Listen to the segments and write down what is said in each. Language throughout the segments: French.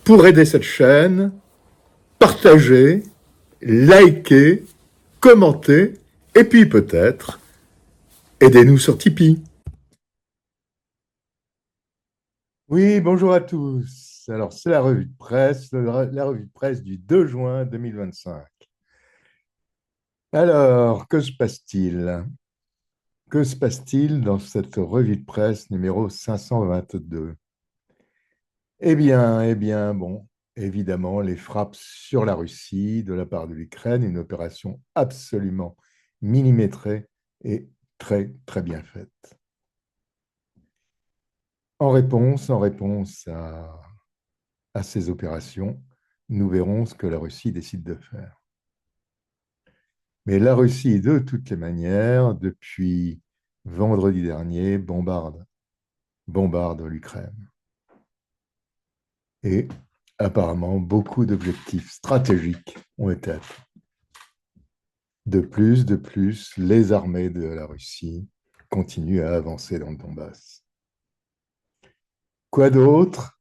Pour aider cette chaîne, partagez, likez, commentez, et puis peut-être, aidez-nous sur Tipeee. Oui, bonjour à tous. Alors, c'est la revue de presse, la revue de presse du 2 juin 2025. Alors, que se passe-t-il? Que se passe-t-il dans cette revue de presse numéro 522? Bon, évidemment, les frappes sur la Russie de la part de l'Ukraine, une opération absolument millimétrée et très, très bien faite. En réponse à ces opérations, nous verrons ce que la Russie décide de faire. Mais la Russie, de toutes les manières, depuis vendredi dernier, bombarde l'Ukraine. Et apparemment, beaucoup d'objectifs stratégiques ont été atteints. De plus, les armées de la Russie continuent à avancer dans le Donbass. Quoi d'autre?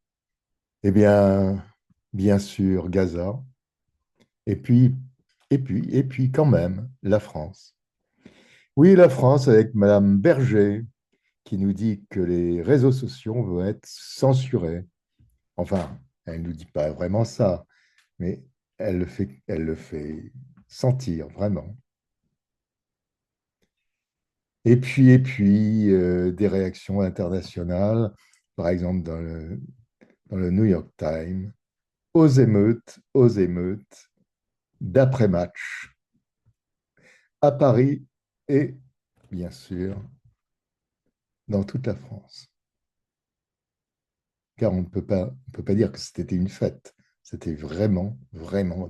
Eh bien sûr, Gaza. Et puis, quand même, la France. Oui, la France avec Madame Berger, qui nous dit que les réseaux sociaux vont être censurés. Enfin, elle ne nous dit pas vraiment ça, mais elle le fait sentir vraiment. Des réactions internationales, par exemple dans le New York Times, aux émeutes, d'après-match, à Paris et, bien sûr, dans toute la France. Car on ne peut pas dire que c'était une fête. C'était vraiment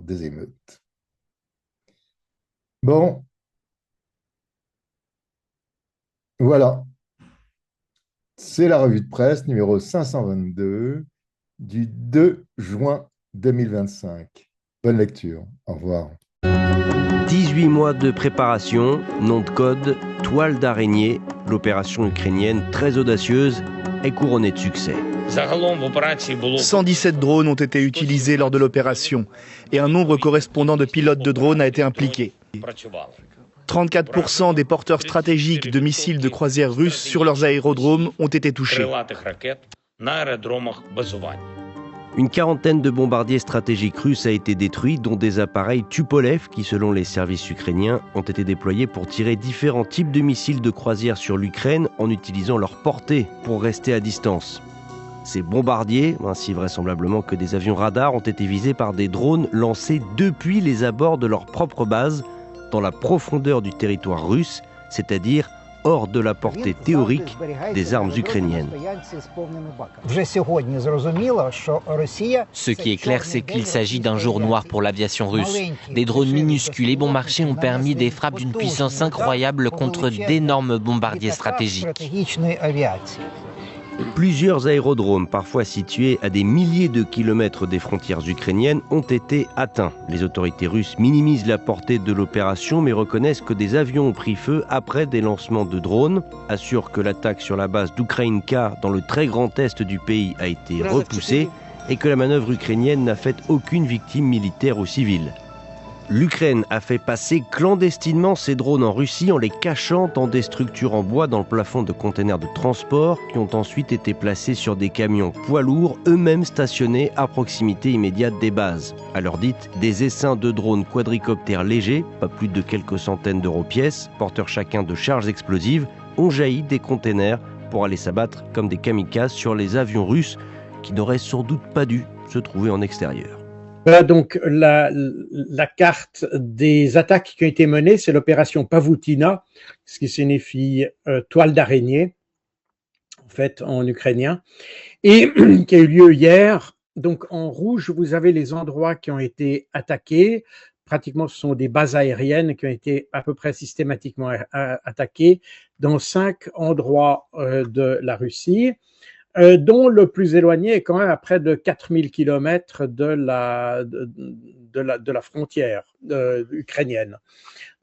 des émeutes. Bon, voilà. C'est la revue de presse numéro 522 du 2 juin 2025. Bonne lecture. Au revoir. 18 mois de préparation, nom de code, toile d'araignée, l'opération ukrainienne très audacieuse est couronnée de succès. 117 drones ont été utilisés lors de l'opération et un nombre correspondant de pilotes de drones a été impliqué. 34% des porteurs stratégiques de missiles de croisière russes sur leurs aérodromes ont été touchés. Une quarantaine de bombardiers stratégiques russes a été détruit, dont des appareils Tupolev qui, selon les services ukrainiens, ont été déployés pour tirer différents types de missiles de croisière sur l'Ukraine en utilisant leur portée pour rester à distance. Ces bombardiers, ainsi vraisemblablement que des avions radars, ont été visés par des drones lancés depuis les abords de leur propre base, dans la profondeur du territoire russe, c'est-à-dire hors de la portée théorique des armes ukrainiennes. Ce qui est clair, c'est qu'il s'agit d'un jour noir pour l'aviation russe. Des drones minuscules et bon marché ont permis des frappes d'une puissance incroyable contre d'énormes bombardiers stratégiques. Plusieurs aérodromes, parfois situés à des milliers de kilomètres des frontières ukrainiennes, ont été atteints. Les autorités russes minimisent la portée de l'opération, mais reconnaissent que des avions ont pris feu après des lancements de drones, assurent que l'attaque sur la base d'Ukraïnka, dans le très grand est du pays, a été repoussée et que la manœuvre ukrainienne n'a fait aucune victime militaire ou civile. L'Ukraine a fait passer clandestinement ses drones en Russie en les cachant dans des structures en bois dans le plafond de containers de transport qui ont ensuite été placés sur des camions poids lourds, eux-mêmes stationnés à proximité immédiate des bases. À l'heure dite, des essaims de drones quadricoptères légers, pas plus de quelques centaines d'euros pièce, porteurs chacun de charges explosives, ont jailli des containers pour aller s'abattre comme des kamikazes sur les avions russes qui n'auraient sans doute pas dû se trouver en extérieur. Voilà donc la carte des attaques qui ont été menées, c'est l'opération Pavoutina, ce qui signifie toile d'araignée, en fait, en ukrainien, et qui a eu lieu hier. Donc en rouge, vous avez les endroits qui ont été attaqués. Pratiquement, ce sont des bases aériennes qui ont été à peu près systématiquement attaquées dans 5 endroits de la Russie. Dont le plus éloigné est quand même à près de 4000 km de la frontière ukrainienne.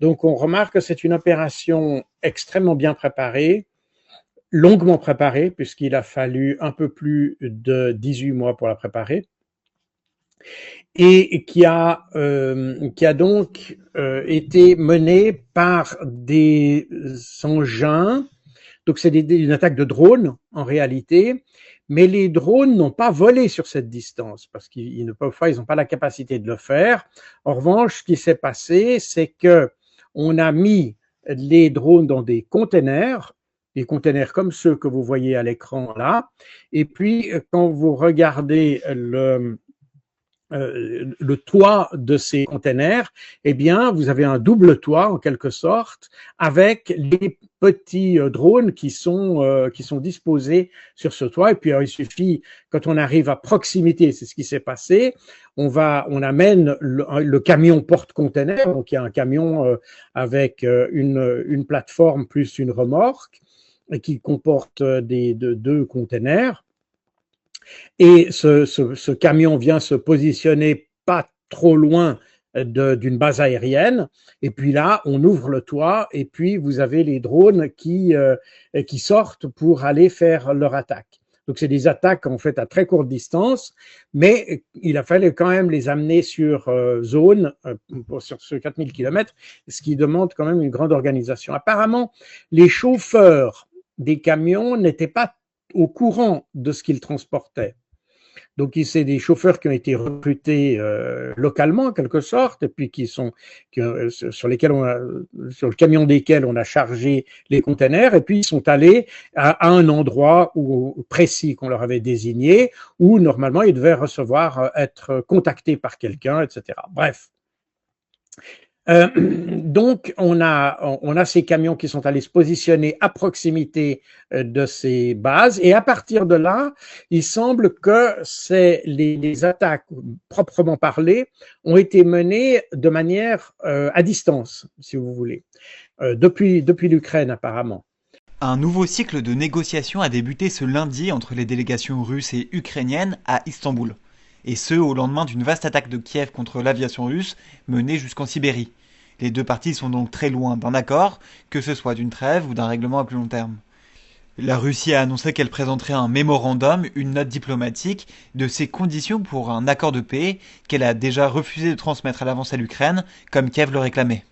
Donc on remarque que c'est une opération extrêmement bien préparée, longuement préparée, puisqu'il a fallu un peu plus de 18 mois pour la préparer. et qui a donc été menée par des engins. Donc c'est une attaque de drone en réalité, mais les drones n'ont pas volé sur cette distance parce qu'ils ne peuvent pas, ils n'ont pas la capacité de le faire. En revanche, ce qui s'est passé, c'est que on a mis les drones dans des containers comme ceux que vous voyez à l'écran là, et puis quand vous regardez le toit de ces containers, eh bien, vous avez un double toit en quelque sorte, avec les petits drones qui sont disposés sur ce toit. Et puis, il suffit, quand on arrive à proximité, c'est ce qui s'est passé, on amène le camion porte-container, donc il y a un camion avec une plateforme plus une remorque, et qui comporte deux containers. Et ce camion vient se positionner pas trop loin d'une base aérienne. Et puis là, on ouvre le toit et puis vous avez les drones qui sortent pour aller faire leur attaque. Donc, c'est des attaques en fait à très courte distance, mais il a fallu quand même les amener sur zone, sur ce 4000 km, ce qui demande quand même une grande organisation. Apparemment, les chauffeurs des camions n'étaient pas au courant de ce qu'ils transportaient. Donc, c'est des chauffeurs qui ont été recrutés localement, en quelque sorte, et puis sur le camion desquels on a chargé les containers, et puis ils sont allés à un endroit précis qu'on leur avait désigné, où normalement ils devaient être contactés par quelqu'un, etc. Bref. Donc, on a ces camions qui sont allés se positionner à proximité de ces bases, et à partir de là, il semble que les attaques proprement parlées ont été menées de manière à distance, si vous voulez, depuis l'Ukraine apparemment. Un nouveau cycle de négociations a débuté ce lundi entre les délégations russes et ukrainiennes à Istanbul. Et ce, au lendemain d'une vaste attaque de Kiev contre l'aviation russe menée jusqu'en Sibérie. Les deux parties sont donc très loin d'un accord, que ce soit d'une trêve ou d'un règlement à plus long terme. La Russie a annoncé qu'elle présenterait un mémorandum, une note diplomatique, de ses conditions pour un accord de paix qu'elle a déjà refusé de transmettre à l'avance à l'Ukraine, comme Kiev le réclamait.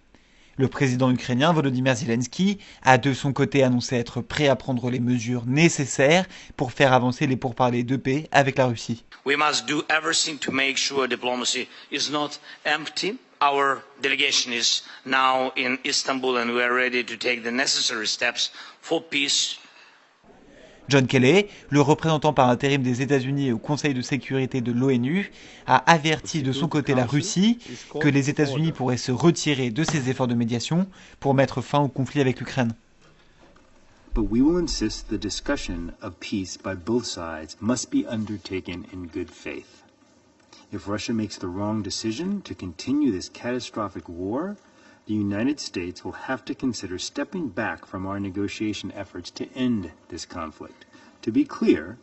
Le président ukrainien Volodymyr Zelensky a de son côté annoncé être prêt à prendre les mesures nécessaires pour faire avancer les pourparlers de paix avec la Russie. We must do everything to make sure diplomacy is not empty. Our delegation is now in Istanbul and we are ready to take the necessary steps for peace. John Kelly, le représentant par intérim des États-Unis au Conseil de sécurité de l'ONU, a averti de son côté la Russie que les États-Unis pourraient se retirer de ces efforts de médiation pour mettre fin au conflit avec l'Ukraine. But we will insist the discussion of peace by both sides must be undertaken in good faith. If Russia makes the wrong decision to continue this catastrophic war, the United States will have to consider stepping back from our negotiation efforts to end this conflict. To be clear,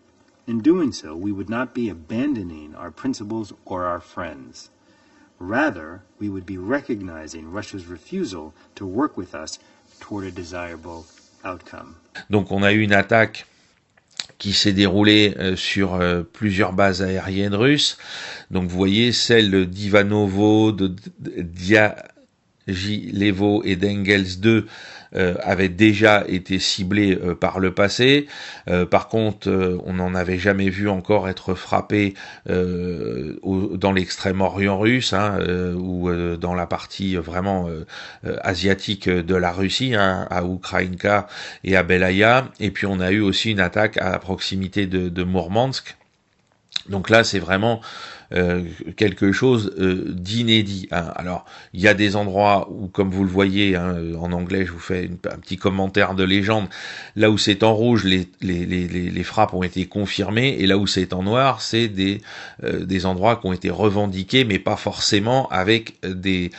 in doing so, we would not be abandoning our principles or our friends. Rather, we would be recognizing Russia's refusal to work with us toward a desirable outcome. Donc on a eu une attaque qui s'est déroulée sur plusieurs bases aériennes russes. Donc vous voyez celle d'Ivanovo, de Diaghilevo et d'Engels 2 avaient déjà été ciblés par le passé. Par contre, on n'en avait jamais vu encore être frappé dans l'extrême-orient russe, ou dans la partie vraiment asiatique de la Russie, à Ukraïnka et à Belaya. Et puis on a eu aussi une attaque à proximité de Mourmansk. Donc là, c'est vraiment quelque chose d'inédit. Alors, il y a des endroits où, comme vous le voyez, en anglais, je vous fais un petit commentaire de légende, là où c'est en rouge, les frappes ont été confirmées, et là où c'est en noir, c'est des endroits qui ont été revendiqués, mais pas forcément avec des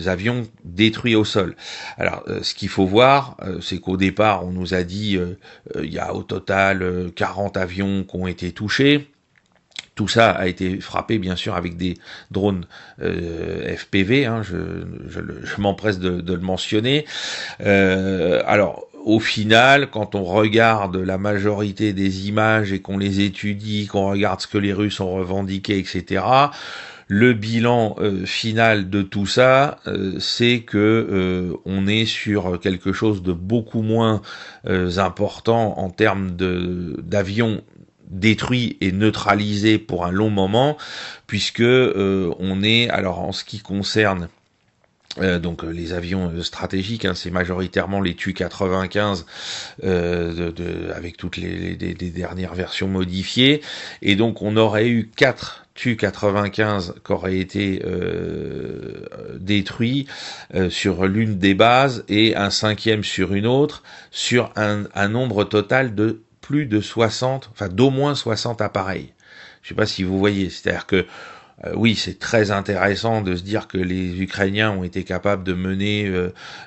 avions détruits au sol. Alors, ce qu'il faut voir, c'est qu'au départ, on nous a dit il y a au total 40 avions qui ont été touchés. Tout ça a été frappé, bien sûr, avec des drones FPV, je m'empresse de le mentionner. Alors, au final, quand on regarde la majorité des images et qu'on les étudie, qu'on regarde ce que les Russes ont revendiqué, etc., le bilan final de tout ça, c'est que on est sur quelque chose de beaucoup moins important en termes d'avions détruits et neutralisés pour un long moment, puisque on est, alors en ce qui concerne donc les avions stratégiques, hein, c'est majoritairement les Tu-95 avec toutes les dernières versions modifiées, et donc on aurait eu 4 Tu-95 qui auraient été détruits sur l'une des bases et un 5e sur une autre, sur un nombre total de plus de 60, enfin d'au moins 60 appareils. Je sais pas si vous voyez, c'est-à-dire que oui, c'est très intéressant de se dire que les Ukrainiens ont été capables de mener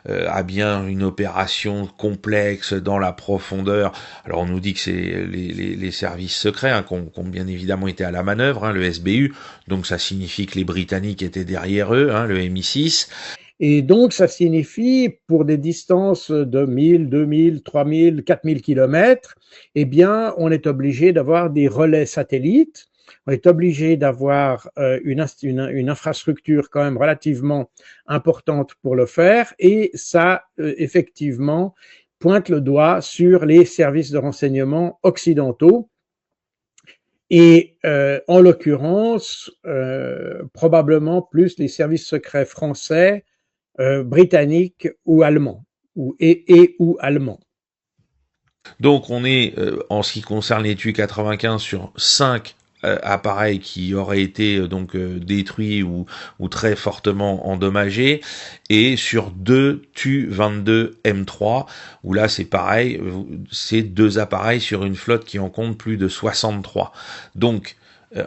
à bien une opération complexe dans la profondeur. Alors on nous dit que c'est les services secrets hein, qui ont bien évidemment été à la manœuvre, hein, le SBU, donc ça signifie que les Britanniques étaient derrière eux, hein, le Mi-6. Et donc ça signifie pour des distances de 1000, 2000, 3000, 4000 kilomètres, eh bien on est obligé d'avoir des relais satellites. On est obligé d'avoir une infrastructure quand même relativement importante pour le faire, et ça, effectivement, pointe le doigt sur les services de renseignement occidentaux, et en l'occurrence, probablement plus les services secrets français, britanniques ou allemands, ou allemands. Donc on est, en ce qui concerne les Tu-95, sur 5 appareils qui auraient été donc détruits ou très fortement endommagés, et sur 2 Tu-22 M3 où là c'est pareil, c'est 2 appareils sur une flotte qui en compte plus de 63. Donc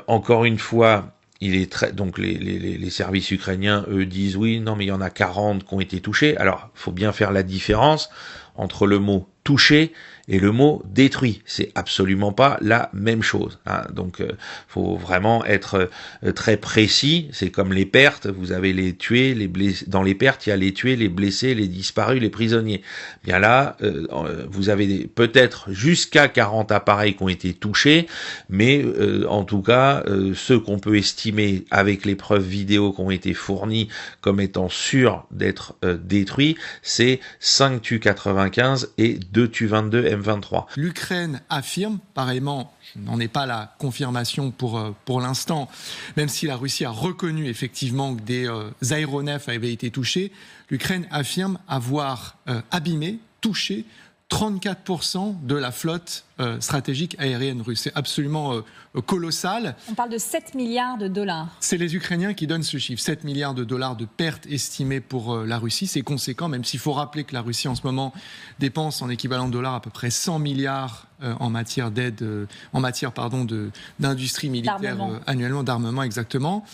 encore une fois, il est très, donc les services ukrainiens eux disent oui, non mais il y en a 40 qui ont été touchés. Alors faut bien faire la différence entre le mot touché et le mot détruit, c'est absolument pas la même chose. Hein. Donc, faut vraiment être très précis. C'est comme les pertes. Vous avez les tués, les blessés. Dans les pertes, il y a les tués, les blessés, les disparus, les prisonniers. Bien là, vous avez peut-être jusqu'à 40 appareils qui ont été touchés, mais en tout cas, ceux qu'on peut estimer avec les preuves vidéo qui ont été fournies comme étant sûrs d'être détruits, c'est 5 Tu-95 et 2 Tu-22 M23. L'Ukraine affirme, pareillement, je n'en ai pas la confirmation pour l'instant, même si la Russie a reconnu effectivement que des aéronefs avaient été touchés, l'Ukraine affirme avoir abîmé, touché 34% de la flotte stratégique aérienne russe. C'est absolument colossal. On parle de 7 milliards de dollars. C'est les Ukrainiens qui donnent ce chiffre, 7 milliards de dollars de pertes estimées pour la Russie. C'est conséquent, même s'il faut rappeler que la Russie en ce moment dépense en équivalent de dollars à peu près 100 milliards en matière d'aide, d'industrie militaire annuellement, d'armement exactement.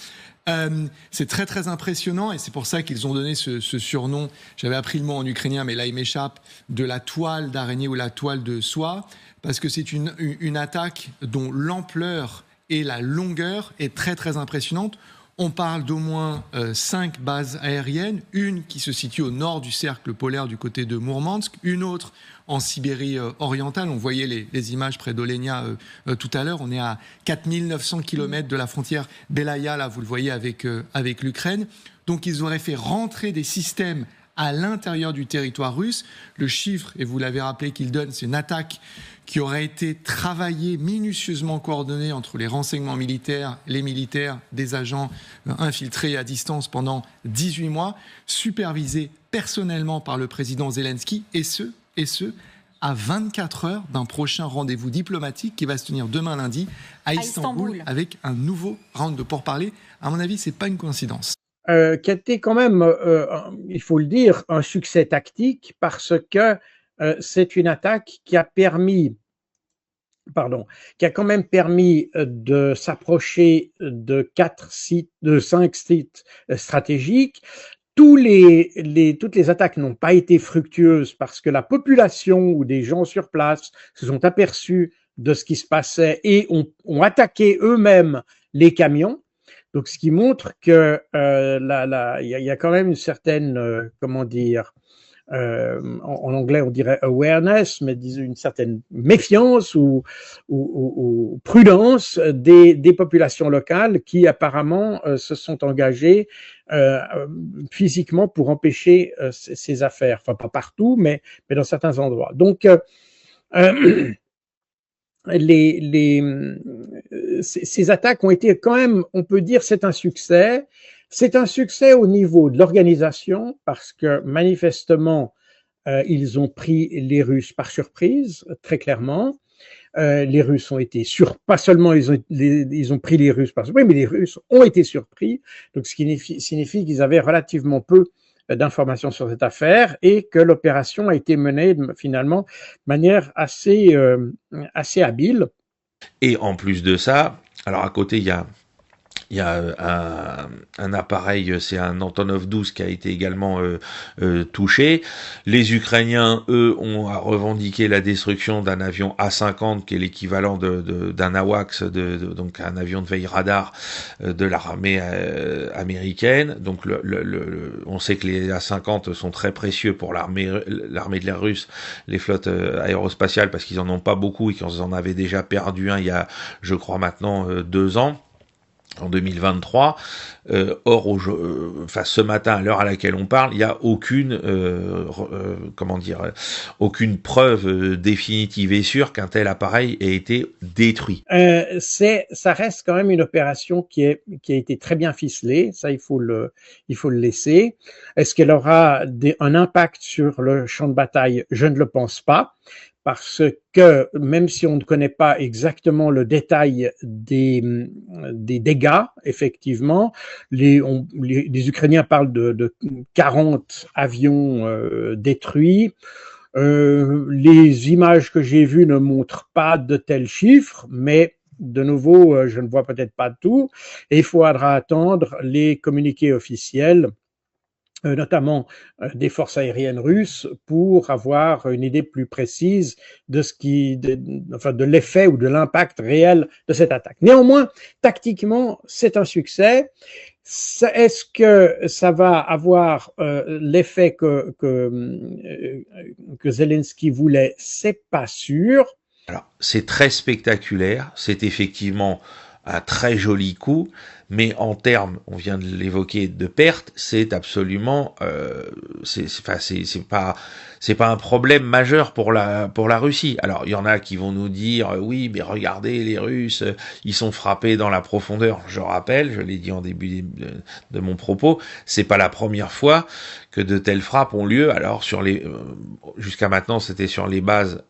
C'est très très impressionnant, et c'est pour ça qu'ils ont donné ce surnom, j'avais appris le mot en ukrainien mais là il m'échappe, de la toile d'araignée ou la toile de soie, parce que c'est une attaque dont l'ampleur et la longueur est très très impressionnante. On parle d'au moins 5 bases aériennes, une qui se situe au nord du cercle polaire du côté de Mourmansk, une autre en Sibérie orientale. On voyait les images près d'Olenia tout à l'heure. On est à 4900 km de la frontière Belaya, là vous le voyez avec l'Ukraine. Donc ils auraient fait rentrer des systèmes à l'intérieur du territoire russe. Le chiffre, et vous l'avez rappelé, qu'il donne, c'est une attaque qui aurait été travaillée, minutieusement coordonnée entre les renseignements militaires, les militaires, des agents infiltrés à distance pendant 18 mois, supervisée personnellement par le président Zelensky, et ce, à 24 heures d'un prochain rendez-vous diplomatique qui va se tenir demain lundi à Istanbul, avec un nouveau round de pourparlers. À mon avis, c'est pas une coïncidence. Qui a été quand même, il faut le dire, un succès tactique, parce que c'est une attaque qui a quand même permis de s'approcher de 5 sites stratégiques. Toutes les attaques n'ont pas été fructueuses parce que la population ou des gens sur place se sont aperçus de ce qui se passait et ont attaqué eux-mêmes les camions. Donc, ce qui montre que il y a quand même une certaine, en anglais on dirait awareness, mais disons une certaine méfiance ou prudence des populations locales qui apparemment se sont engagées physiquement pour empêcher ces affaires. Enfin, pas partout, mais dans certains endroits. Donc, ces attaques ont été quand même, on peut dire, c'est un succès. C'est un succès au niveau de l'organisation parce que manifestement, ils ont pris les Russes par surprise, très clairement. Les Russes ont été pas seulement ils ont pris les Russes par surprise, mais les Russes ont été surpris. Donc, ce qui signifie qu'ils avaient relativement peu d'informations sur cette affaire et que l'opération a été menée finalement de manière assez habile. Et en plus de ça, alors à côté, il y a un appareil, c'est un Antonov 12 qui a été également touché. Les Ukrainiens, eux, ont revendiqué la destruction d'un avion A-50 qui est l'équivalent d'un AWACS, donc un avion de veille radar de l'armée américaine. Donc on sait que les A-50 sont très précieux pour l'armée de l'air russe, les flottes aérospatiales, parce qu'ils en ont pas beaucoup et qu'ils en avaient déjà perdu un il y a, je crois maintenant, 2 ans. En 2023, or ce matin, à l'heure à laquelle on parle, il n'y a aucune aucune preuve définitive et sûre qu'un tel appareil ait été détruit. Ça reste quand même une opération qui a été très bien ficelée, ça il faut le laisser. Est-ce qu'elle aura un impact sur le champ de bataille? Je ne le pense pas. Parce que même si on ne connaît pas exactement le détail des dégâts, effectivement, les Ukrainiens parlent de 40 avions détruits. Les images que j'ai vues ne montrent pas de tels chiffres, mais de nouveau, je ne vois peut-être pas tout. Et il faudra attendre les communiqués officiels, notamment des forces aériennes russes, pour avoir une idée plus précise de l'effet ou de l'impact réel de cette attaque. Néanmoins, tactiquement, c'est un succès. Est-ce que ça va avoir l'effet que Zelensky voulait? C'est pas sûr. Alors, c'est très spectaculaire, c'est effectivement un très joli coup, mais en termes, on vient de l'évoquer, de pertes, c'est absolument, c'est pas un problème majeur pour la Russie. Alors, il y en a qui vont nous dire, oui, mais regardez, les Russes, ils sont frappés dans la profondeur. Je rappelle, je l'ai dit en début de mon propos, c'est pas la première fois que de telles frappes ont lieu. Alors, jusqu'à maintenant, c'était sur les bases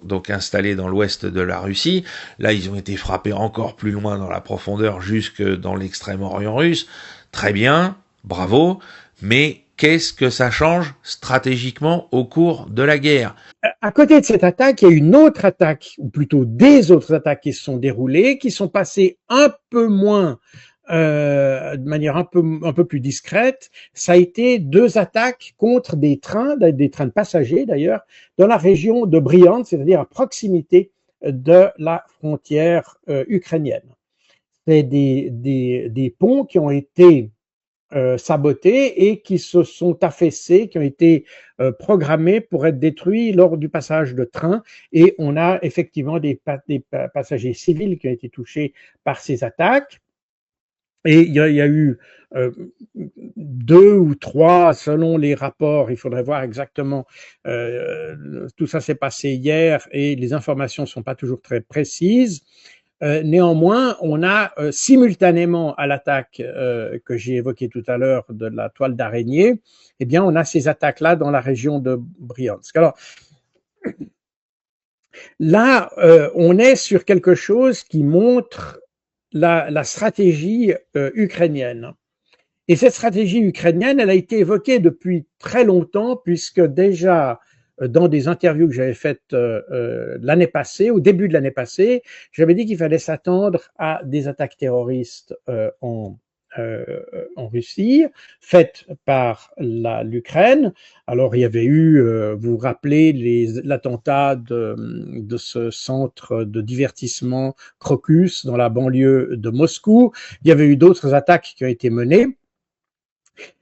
donc installés dans l'ouest de la Russie. Là, ils ont été frappés encore plus loin dans la profondeur, jusque dans l'extrême-orient russe. Très bien, bravo, mais qu'est-ce que ça change stratégiquement au cours de la guerre? À côté de cette attaque, il y a une autre attaque, ou plutôt des autres attaques qui se sont déroulées, qui sont passées un peu moins de manière un peu plus discrète. Ça a été 2 attaques contre des trains de passagers d'ailleurs, dans la région de Bryansk, c'est-à-dire à proximité de la frontière ukrainienne. C'est des ponts qui ont été sabotés et qui se sont affaissés, qui ont été programmés pour être détruits lors du passage de train. Et on a effectivement des passagers civils qui ont été touchés par ces attaques. Et il y a eu 2 ou 3, selon les rapports, il faudrait voir exactement, tout ça s'est passé hier et les informations ne sont pas toujours très précises. Néanmoins, on a simultanément à l'attaque que j'ai évoquée tout à l'heure de la toile d'araignée, eh bien, on a ces attaques-là dans la région de Bryansk. Alors, là, on est sur quelque chose qui montre la stratégie ukrainienne. Et cette stratégie ukrainienne, elle a été évoquée depuis très longtemps, puisque déjà dans des interviews que j'avais faites l'année passée, au début de l'année passée, j'avais dit qu'il fallait s'attendre à des attaques terroristes en Russie, faites par l'Ukraine. Alors il y avait eu, vous vous rappelez, l'attentat de ce centre de divertissement Crocus dans la banlieue de Moscou. Il y avait eu d'autres attaques qui ont été menées.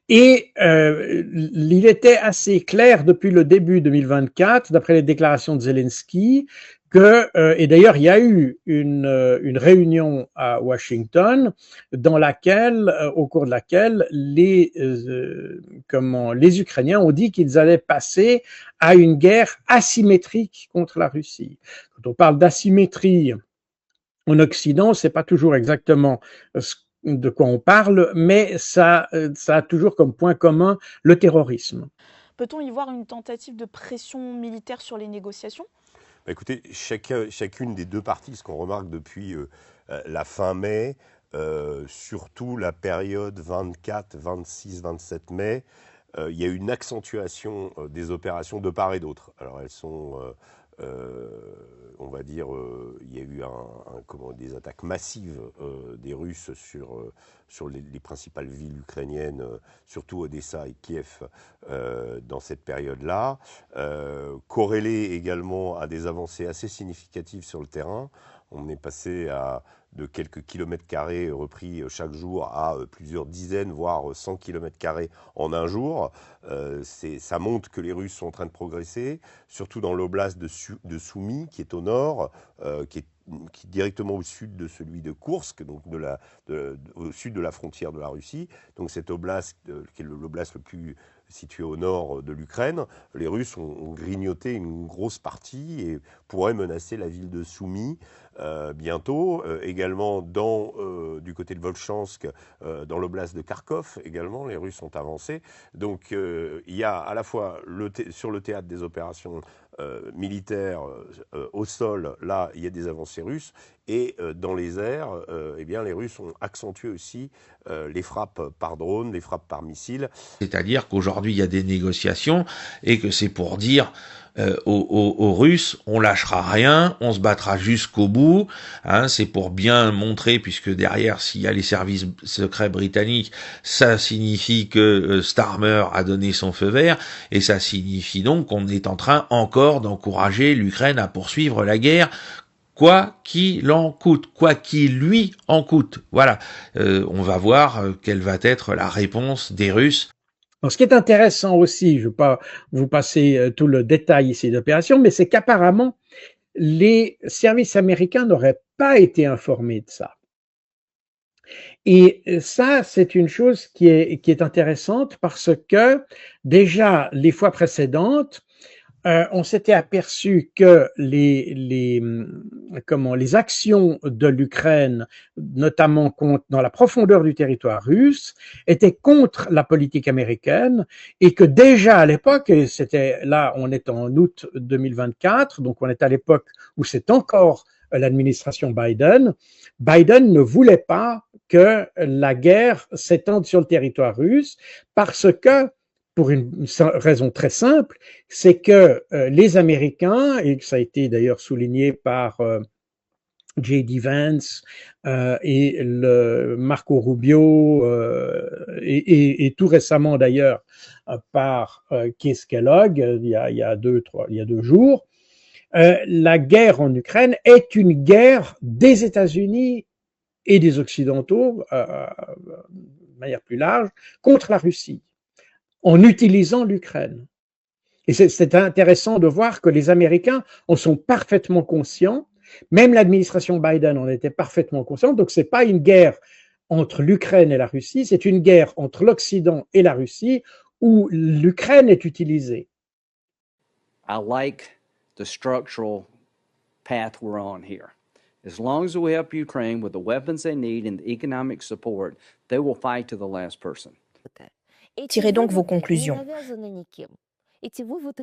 Et il était assez clair depuis le début 2024, d'après les déclarations de Zelensky, que, et d'ailleurs il y a eu une réunion à Washington dans laquelle, au cours de laquelle les Ukrainiens ont dit qu'ils allaient passer à une guerre asymétrique contre la Russie. Quand on parle d'asymétrie en Occident, c'est pas toujours exactement de quoi on parle, mais ça a toujours comme point commun le terrorisme. Peut-on y voir une tentative de pression militaire sur les négociations ? Écoutez, chacune des deux parties, ce qu'on remarque depuis la fin mai, surtout la période 24, 26, 27 mai, il y a eu une accentuation des opérations de part et d'autre. Alors elles sont, on va dire, il y a eu des attaques massives des Russes sur les principales villes ukrainiennes, surtout Odessa et Kiev, dans cette période-là, corrélé également à des avancées assez significatives sur le terrain. On est passé de quelques kilomètres carrés repris chaque jour à plusieurs dizaines, voire 100 kilomètres carrés en un jour. Ça montre que les Russes sont en train de progresser, surtout dans l'oblast de Soumy, qui est au nord, qui est directement au sud de celui de Koursk, donc au sud de la frontière de la Russie. Donc cette oblast, qui est l'oblast le plus situé au nord de l'Ukraine, les Russes ont grignoté une grosse partie et pourraient menacer la ville de Soumy bientôt. Également du côté de Volchansk, dans l'oblast de Kharkov, également, les Russes ont avancé. Donc il y a à la fois sur le théâtre des opérations militaires au sol, là il y a des avancées russes, et dans les airs, eh bien, les Russes ont accentué aussi les frappes par drone, les frappes par missiles. C'est-à-dire qu'aujourd'hui il y a des négociations et que c'est pour dire aux Russes, on lâchera rien, on se battra jusqu'au bout, hein, c'est pour bien montrer, puisque derrière, s'il y a les services secrets britanniques, ça signifie que Starmer a donné son feu vert, et ça signifie donc qu'on est en train encore d'encourager l'Ukraine à poursuivre la guerre, quoi qu'il en coûte, quoi qu'il lui en coûte. Voilà, on va voir quelle va être la réponse des Russes. Alors, ce qui est intéressant aussi, je ne vais pas vous passer tout le détail ici d'opération, mais c'est qu'apparemment, les services américains n'auraient pas été informés de ça. Et ça, c'est une chose qui est intéressante parce que déjà, les fois précédentes, on s'était aperçu que les actions de l'Ukraine, notamment dans la profondeur du territoire russe, étaient contre la politique américaine et que déjà à l'époque, et c'était là, on est en août 2024, donc on est à l'époque où c'est encore l'administration Biden, Biden ne voulait pas que la guerre s'étende sur le territoire russe parce que pour une raison très simple, c'est que les Américains, et ça a été d'ailleurs souligné par J.D. Vance et Marco Rubio, et tout récemment d'ailleurs par Keith Kellogg, il y a 2 jours, la guerre en Ukraine est une guerre des États-Unis et des Occidentaux, de manière plus large, contre la Russie, en utilisant l'Ukraine. Et c'est intéressant de voir que les Américains en sont parfaitement conscients, même l'administration Biden en était parfaitement consciente, donc c'est pas une guerre entre l'Ukraine et la Russie, c'est une guerre entre l'Occident et la Russie où l'Ukraine est utilisée. I like the structural path we're on here. As long as we help Ukraine with the weapons they need and the economic support, they will fight to the last person. Tirez donc vos conclusions.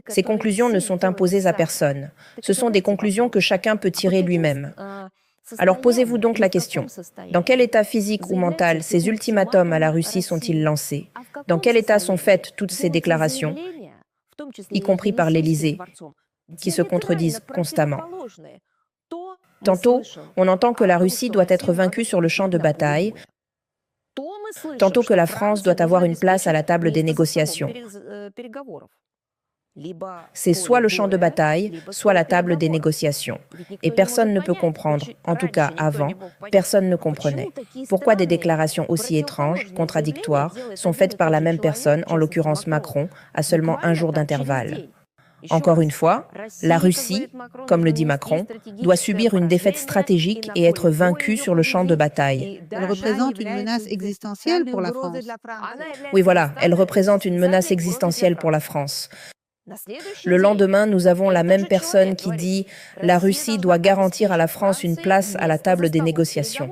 Ces conclusions ne sont imposées à personne. Ce sont des conclusions que chacun peut tirer lui-même. Alors posez-vous donc la question. Dans quel état physique ou mental ces ultimatums à la Russie sont-ils lancés? Dans quel état sont faites toutes ces déclarations, y compris par l'Élysée, qui se contredisent constamment? Tantôt, on entend que la Russie doit être vaincue sur le champ de bataille, tantôt que la France doit avoir une place à la table des négociations. C'est soit le champ de bataille, soit la table des négociations. Et personne ne peut comprendre, en tout cas avant, personne ne comprenait. Pourquoi des déclarations aussi étranges, contradictoires, sont faites par la même personne, en l'occurrence Macron, à seulement un jour d'intervalle? Encore une fois, la Russie, comme le dit Macron, doit subir une défaite stratégique et être vaincue sur le champ de bataille. Elle représente une menace existentielle pour la France. Oui, voilà, elle représente une menace existentielle pour la France. Le lendemain, nous avons la même personne qui dit « La Russie doit garantir à la France une place à la table des négociations ».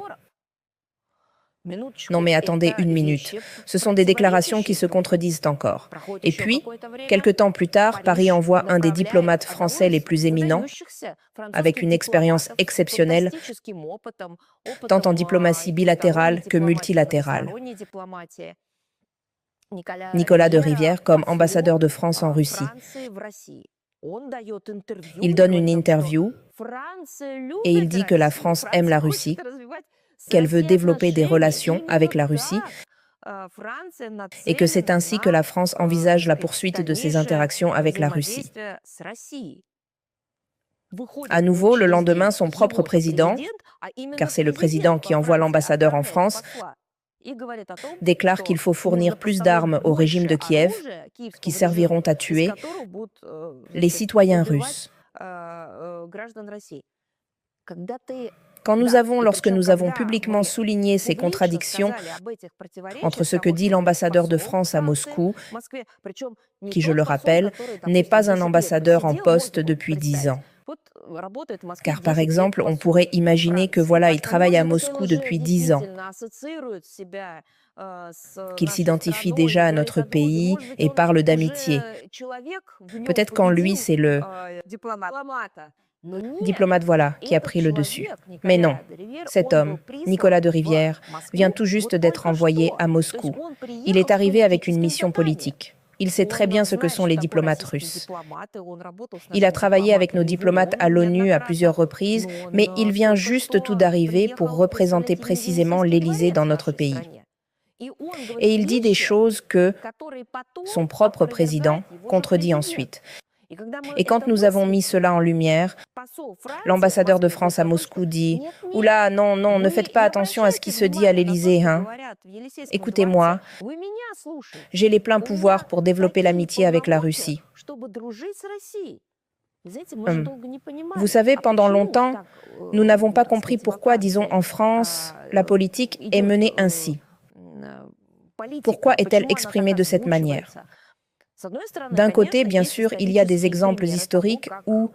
Non mais attendez une minute, ce sont des déclarations qui se contredisent encore. Et puis, quelque temps plus tard, Paris envoie un des diplomates français les plus éminents, avec une expérience exceptionnelle, tant en diplomatie bilatérale que multilatérale. Nicolas de Rivière comme ambassadeur de France en Russie. Il donne une interview et il dit que la France aime la Russie, qu'elle veut développer des relations avec la Russie et que c'est ainsi que la France envisage la poursuite de ses interactions avec la Russie. À nouveau, le lendemain, son propre président, car c'est le président qui envoie l'ambassadeur en France, déclare qu'il faut fournir plus d'armes au régime de Kiev qui serviront à tuer les citoyens russes. Lorsque nous avons publiquement souligné ces contradictions entre ce que dit l'ambassadeur de France à Moscou, qui, je le rappelle, n'est pas un ambassadeur en poste depuis 10 ans. Car par exemple, on pourrait imaginer que il travaille à Moscou depuis 10 ans, qu'il s'identifie déjà à notre pays et parle d'amitié. Peut-être qu'en lui, c'est le diplomate qui a pris le dessus. Mais non, cet homme, Nicolas de Rivière, vient tout juste d'être envoyé à Moscou. Il est arrivé avec une mission politique. Il sait très bien ce que sont les diplomates russes. Il a travaillé avec nos diplomates à l'ONU à plusieurs reprises, mais il vient juste tout d'arriver pour représenter précisément l'Élysée dans notre pays. Et il dit des choses que son propre président contredit ensuite. Et quand nous avons mis cela en lumière, l'ambassadeur de France à Moscou dit « Oula, non, ne faites pas attention à ce qui se dit à l'Élysée, hein. Écoutez-moi, j'ai les pleins pouvoirs pour développer l'amitié avec la Russie. » Vous savez, pendant longtemps, nous n'avons pas compris pourquoi, disons en France, la politique est menée ainsi. Pourquoi est-elle exprimée de cette manière ? D'un côté, bien sûr, il y a des exemples historiques où,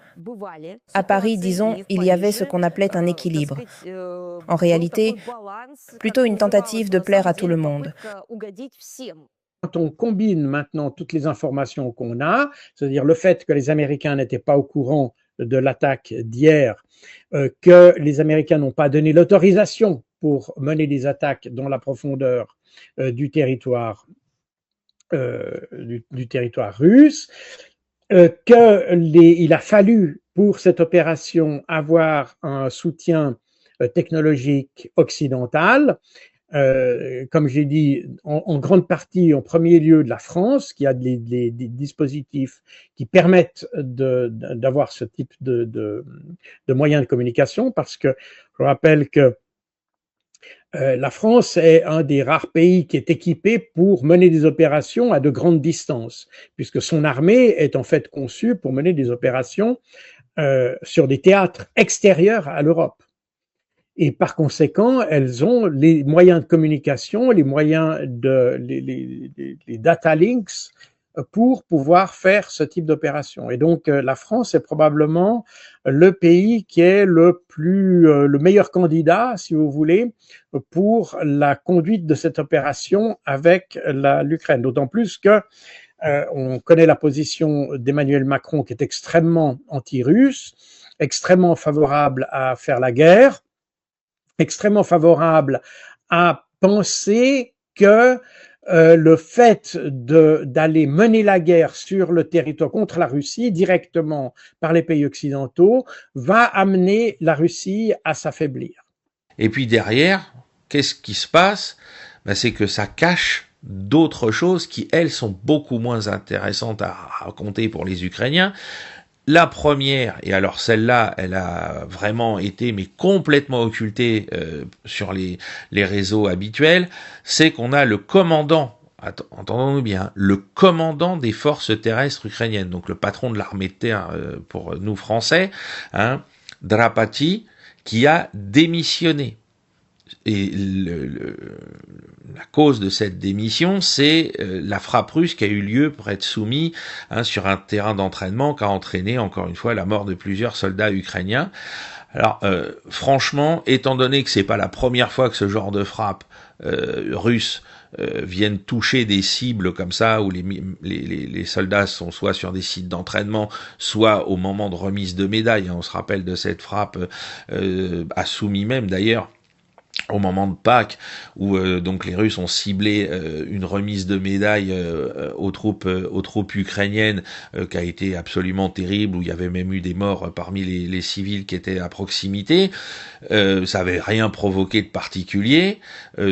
à Paris, disons, il y avait ce qu'on appelait un équilibre. En réalité, plutôt une tentative de plaire à tout le monde. Quand on combine maintenant toutes les informations qu'on a, c'est-à-dire le fait que les Américains n'étaient pas au courant de l'attaque d'hier, que les Américains n'ont pas donné l'autorisation pour mener des attaques dans la profondeur du territoire russe, il a fallu pour cette opération avoir un soutien technologique occidental, comme j'ai dit, en grande partie, en premier lieu de la France, qui a des dispositifs qui permettent d'avoir ce type de moyens de communication, parce que je rappelle que la France est un des rares pays qui est équipé pour mener des opérations à de grandes distances, puisque son armée est en fait conçue pour mener des opérations sur des théâtres extérieurs à l'Europe. Et par conséquent, elles ont les moyens de communication, les moyens les data links pour pouvoir faire ce type d'opération. Et donc, la France est probablement le pays qui est le meilleur candidat, si vous voulez, pour la conduite de cette opération avec l'Ukraine. D'autant plus que on connaît la position d'Emmanuel Macron qui est extrêmement anti-russe, extrêmement favorable à faire la guerre, extrêmement favorable à penser que le fait d'aller mener la guerre sur le territoire contre la Russie directement par les pays occidentaux va amener la Russie à s'affaiblir. Et puis derrière, qu'est-ce qui se passe ? C'est que ça cache d'autres choses qui, elles, sont beaucoup moins intéressantes à raconter pour les Ukrainiens. La première, et alors celle-là, elle a vraiment été mais complètement occultée sur les réseaux habituels, c'est qu'on a le commandant, entendons-nous bien, le commandant des forces terrestres ukrainiennes, donc le patron de l'armée de terre pour nous Français, Drapati, qui a démissionné. Et la cause de cette démission, c'est la frappe russe qui a eu lieu près de Soumy, sur un terrain d'entraînement qui a entraîné, encore une fois, la mort de plusieurs soldats ukrainiens. Alors, franchement, étant donné que c'est pas la première fois que ce genre de frappe russe viennent toucher des cibles comme ça, où les soldats sont soit sur des sites d'entraînement, soit au moment de remise de médailles. On se rappelle de cette frappe à Soumy même, d'ailleurs, au moment de Pâques, où donc les Russes ont ciblé une remise de médailles aux troupes ukrainiennes, qui a été absolument terrible, où il y avait même eu des morts parmi les civils qui étaient à proximité. Ça avait rien provoqué de particulier.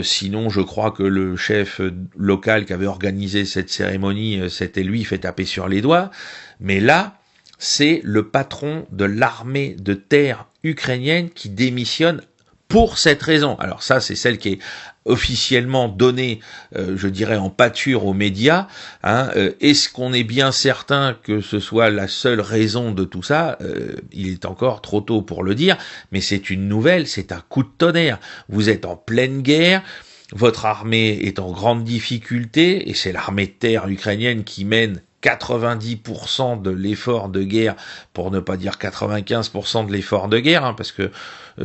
Sinon, je crois que le chef local qui avait organisé cette cérémonie, s'était lui fait taper sur les doigts. Mais là, c'est le patron de l'armée de terre ukrainienne qui démissionne pour cette raison. Alors ça, c'est celle qui est officiellement donnée, je dirais, en pâture aux médias. Est-ce qu'on est bien certain que ce soit la seule raison de tout ça? Il est encore trop tôt pour le dire, mais c'est une nouvelle, c'est un coup de tonnerre. Vous êtes en pleine guerre, votre armée est en grande difficulté, et c'est l'armée de terre ukrainienne qui mène 90% de l'effort de guerre, pour ne pas dire 95% de l'effort de guerre, parce que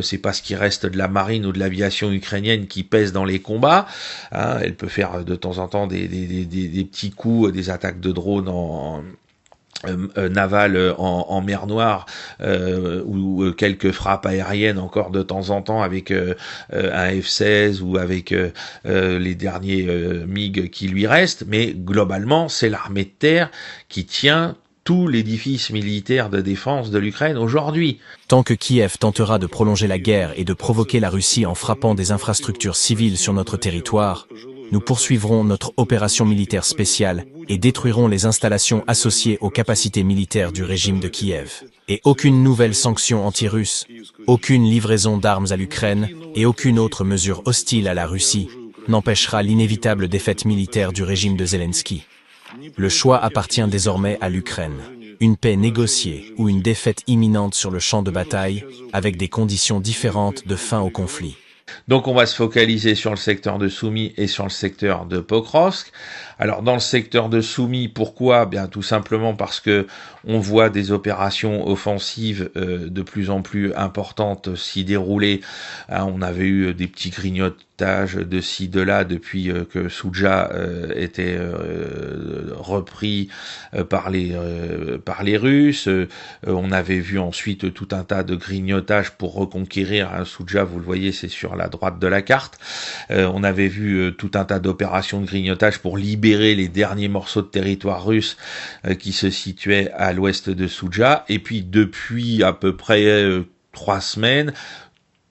c'est pas ce qui reste de la marine ou de l'aviation ukrainienne qui pèse dans les combats. Elle peut faire de temps en temps des petits coups, des attaques de drones navales en mer Noire, ou quelques frappes aériennes encore de temps en temps avec un F-16 ou avec les derniers MiG qui lui restent, mais globalement c'est l'armée de terre qui tient tout l'édifice militaire de défense de l'Ukraine aujourd'hui. Tant que Kiev tentera de prolonger la guerre et de provoquer la Russie en frappant des infrastructures civiles sur notre territoire, nous poursuivrons notre opération militaire spéciale et détruirons les installations associées aux capacités militaires du régime de Kiev. Et aucune nouvelle sanction anti-russe, aucune livraison d'armes à l'Ukraine et aucune autre mesure hostile à la Russie n'empêchera l'inévitable défaite militaire du régime de Zelensky. Le choix appartient désormais à l'Ukraine. Une paix négociée ou une défaite imminente sur le champ de bataille, avec des conditions différentes de fin au conflit. Donc on va se focaliser sur le secteur de Soumy et sur le secteur de Pokrovsk. Alors dans le secteur de Soumy, pourquoi? Bien tout simplement parce que on voit des opérations offensives de plus en plus importantes s'y dérouler. On avait eu des petits grignotages de ci, de là depuis que Soudzha était repris par les Russes. On avait vu ensuite tout un tas de grignotages pour reconquérir Soudzha, vous le voyez, c'est sur la droite de la carte. On avait vu tout un tas d'opérations de grignotage pour libérer les derniers morceaux de territoire russe qui se situaient à l'ouest de Soudzha. Et puis depuis à peu près 3 semaines,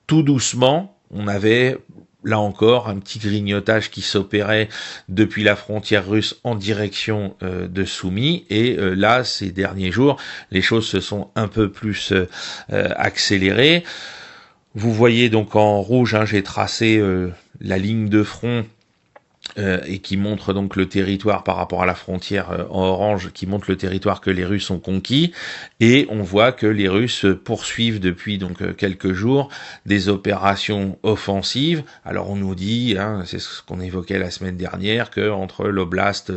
tout doucement, on avait là encore un petit grignotage qui s'opérait depuis la frontière russe en direction de Soumy. Et là, ces derniers jours, les choses se sont un peu plus accélérées. Vous voyez donc en rouge, j'ai tracé la ligne de front et qui montre donc le territoire par rapport à la frontière en orange, qui montre le territoire que les Russes ont conquis, et on voit que les Russes poursuivent depuis donc quelques jours des opérations offensives. Alors on nous dit, c'est ce qu'on évoquait la semaine dernière, que entre l'oblast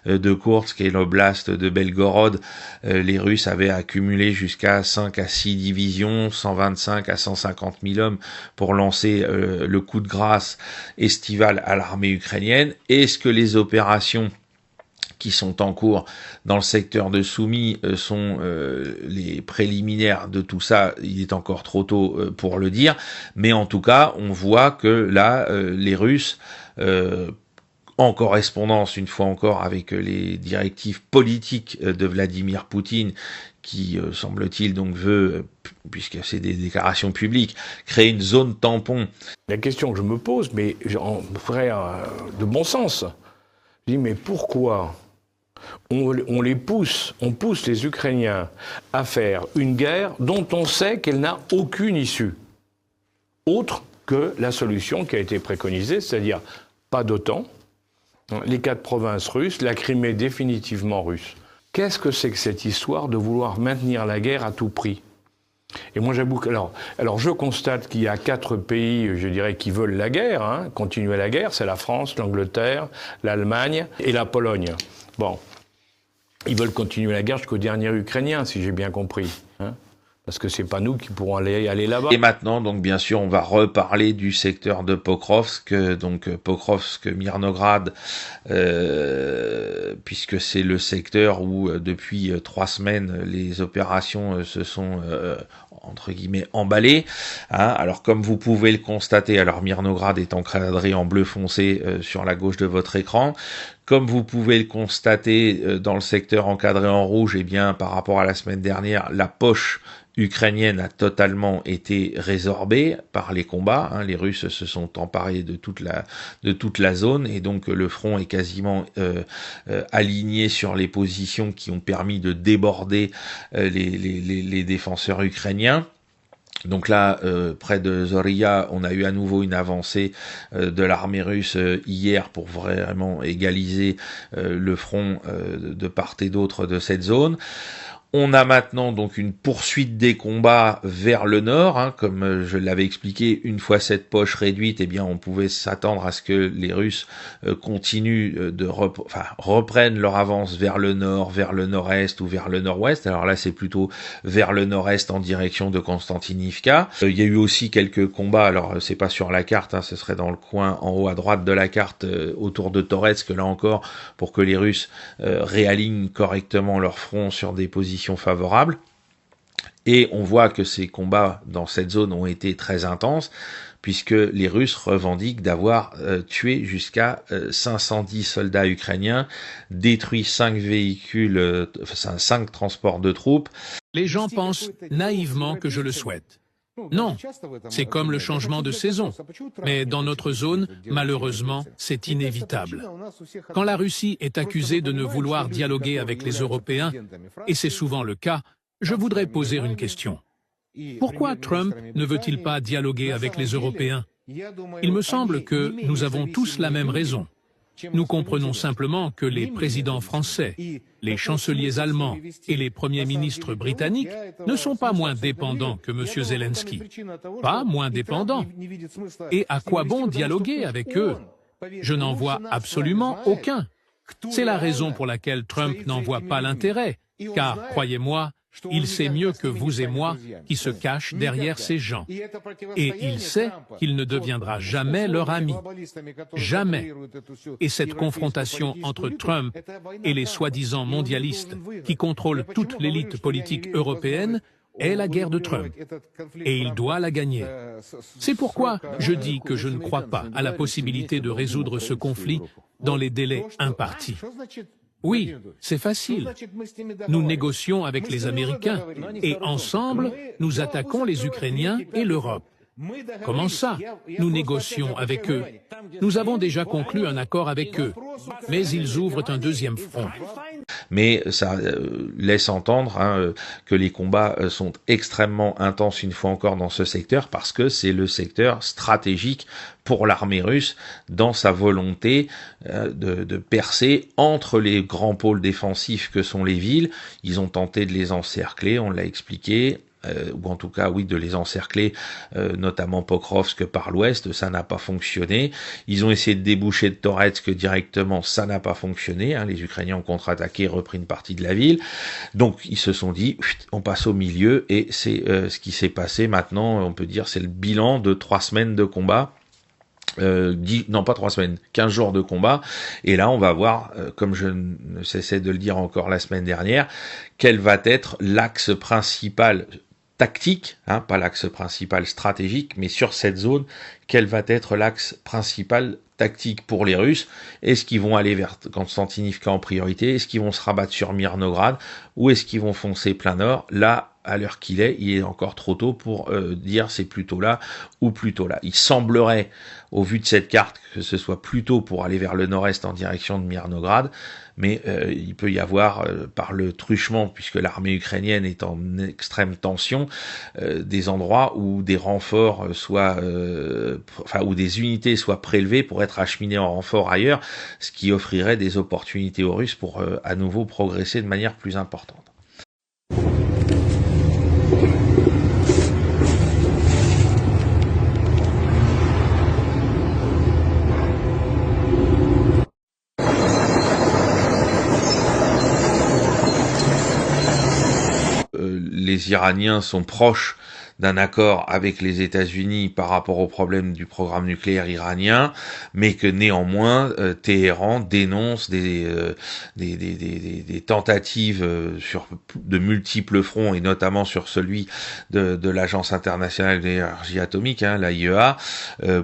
de Koursk et l'oblast de Belgorod, les Russes avaient accumulé jusqu'à 5 à 6 divisions, 125 à 150 000 hommes pour lancer le coup de grâce estival à l'armée ukrainienne. Est-ce que les opérations qui sont en cours dans le secteur de Soumy sont les préliminaires de tout ça? Il est encore trop tôt pour le dire, mais en tout cas, on voit que là, les Russes, en correspondance une fois encore avec les directives politiques de Vladimir Poutine, qui semble-t-il donc veut, puisque c'est des déclarations publiques, créer une zone tampon. La question que je me pose, mais en vrai de bon sens, Je dis, mais pourquoi on pousse les Ukrainiens à faire une guerre dont on sait qu'elle n'a aucune issue, autre que la solution qui a été préconisée, c'est-à-dire pas d'OTAN, les 4 provinces russes, la Crimée définitivement russe. Qu'est-ce que c'est que cette histoire de vouloir maintenir la guerre à tout prix ? Et moi j'avoue que alors je constate qu'il y a 4 pays, je dirais, qui veulent la guerre, continuer la guerre, c'est la France, l'Angleterre, l'Allemagne et la Pologne. Bon, ils veulent continuer la guerre jusqu'au dernier Ukrainien, si j'ai bien compris. Parce que c'est pas nous qui pourrons aller là-bas. Et maintenant, donc bien sûr, on va reparler du secteur de Pokrovsk, Mirnograd, puisque c'est le secteur où depuis 3 semaines les opérations se sont entre guillemets emballées. Alors comme vous pouvez le constater, alors Mirnograd est encadré en bleu foncé sur la gauche de votre écran. Comme vous pouvez le constater dans le secteur encadré en rouge, eh bien par rapport à la semaine dernière, la poche ukrainienne a totalement été résorbée par les combats. Les Russes se sont emparés de toute la zone et donc le front est quasiment aligné sur les positions qui ont permis de déborder les défenseurs ukrainiens. Donc là, près de Zoria, on a eu à nouveau une avancée de l'armée russe hier pour vraiment égaliser le front de part et d'autre de cette zone. On a maintenant donc une poursuite des combats vers le nord, comme je l'avais expliqué, une fois cette poche réduite, eh bien on pouvait s'attendre à ce que les Russes continuent reprennent leur avance vers le nord, vers le nord-est ou vers le nord-ouest. Alors là c'est plutôt vers le nord-est en direction de Konstantinivka. Il y a eu aussi quelques combats, alors c'est pas sur la carte, ce serait dans le coin en haut à droite de la carte autour de Toretsk, là encore, pour que les Russes réalignent correctement leur front sur des positions favorables. Et on voit que ces combats dans cette zone ont été très intenses, puisque les Russes revendiquent d'avoir tué jusqu'à 510 soldats ukrainiens, détruit 5 véhicules, 5 transports de troupes. Les gens pensent naïvement que je le souhaite. Non, c'est comme le changement de saison. Mais dans notre zone, malheureusement, c'est inévitable. Quand la Russie est accusée de ne vouloir dialoguer avec les Européens, et c'est souvent le cas, je voudrais poser une question. Pourquoi Trump ne veut-il pas dialoguer avec les Européens? Il me semble que nous avons tous la même raison. Nous comprenons simplement que les présidents français, les chanceliers allemands et les premiers ministres britanniques ne sont pas moins dépendants que M. Zelensky. Pas moins dépendants. Et à quoi bon dialoguer avec eux? Je n'en vois absolument aucun. C'est la raison pour laquelle Trump n'en voit pas l'intérêt, car, croyez-moi, il sait mieux que vous et moi qui se cachent derrière ces gens. Et il sait qu'il ne deviendra jamais leur ami. Jamais. Et cette confrontation entre Trump et les soi-disant mondialistes qui contrôlent toute l'élite politique européenne est la guerre de Trump. Et il doit la gagner. C'est pourquoi je dis que je ne crois pas à la possibilité de résoudre ce conflit dans les délais impartis. Oui, c'est facile. Nous négocions avec les Américains et ensemble, nous attaquons les Ukrainiens et l'Europe. Comment ça? Nous négocions avec eux. Nous avons déjà conclu un accord avec eux, mais ils ouvrent un deuxième front. Mais ça laisse entendre que les combats sont extrêmement intenses une fois encore dans ce secteur, parce que c'est le secteur stratégique pour l'armée russe dans sa volonté de percer entre les grands pôles défensifs que sont les villes. Ils ont tenté de les encercler, on l'a expliqué. Ou en tout cas, oui, de les encercler, notamment Pokrovsk par l'ouest, ça n'a pas fonctionné. Ils ont essayé de déboucher de Toretsk directement, ça n'a pas fonctionné. Les Ukrainiens ont contre-attaqué, repris une partie de la ville. Donc, ils se sont dit, on passe au milieu, et c'est ce qui s'est passé maintenant, on peut dire, c'est le bilan de 3 semaines de combat. Non pas 3 semaines, 15 jours de combat, et là on va voir, comme je ne cessais de le dire encore la semaine dernière, quel va être l'axe principal tactique, pas l'axe principal stratégique, mais sur cette zone, quel va être l'axe principal tactique pour les Russes. Est-ce qu'ils vont aller vers Constantinivka en priorité? Est-ce qu'ils vont se rabattre sur Mirnograd? Ou est-ce qu'ils vont foncer plein nord? Là, à l'heure qu'il est, il est encore trop tôt pour dire c'est plutôt là ou plutôt là. Il semblerait, au vu de cette carte, que ce soit plutôt pour aller vers le nord-est en direction de Mirnograd, mais il peut y avoir, par le truchement, puisque l'armée ukrainienne est en extrême tension, des endroits où des renforts où des unités soient prélevées pour être acheminées en renfort ailleurs, ce qui offrirait des opportunités aux Russes pour à nouveau progresser de manière plus importante. Les Iraniens sont proches d'un accord avec les États-Unis par rapport au problème du programme nucléaire iranien, mais que néanmoins Téhéran dénonce des tentatives sur de multiples fronts, et notamment sur celui de l'Agence internationale de l'énergie atomique, l'AIEA,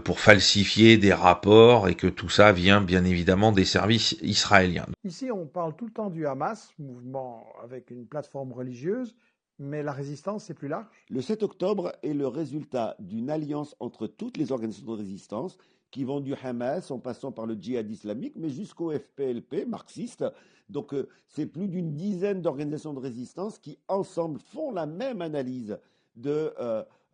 pour falsifier des rapports, et que tout ça vient bien évidemment des services israéliens. Ici, on parle tout le temps du Hamas, mouvement avec une plateforme religieuse, mais la résistance, c'est plus large. Le 7 octobre est le résultat d'une alliance entre toutes les organisations de résistance qui vont du Hamas en passant par le djihad islamique, mais jusqu'au FPLP marxiste. Donc c'est plus d'une dizaine d'organisations de résistance qui, ensemble, font la même analyse de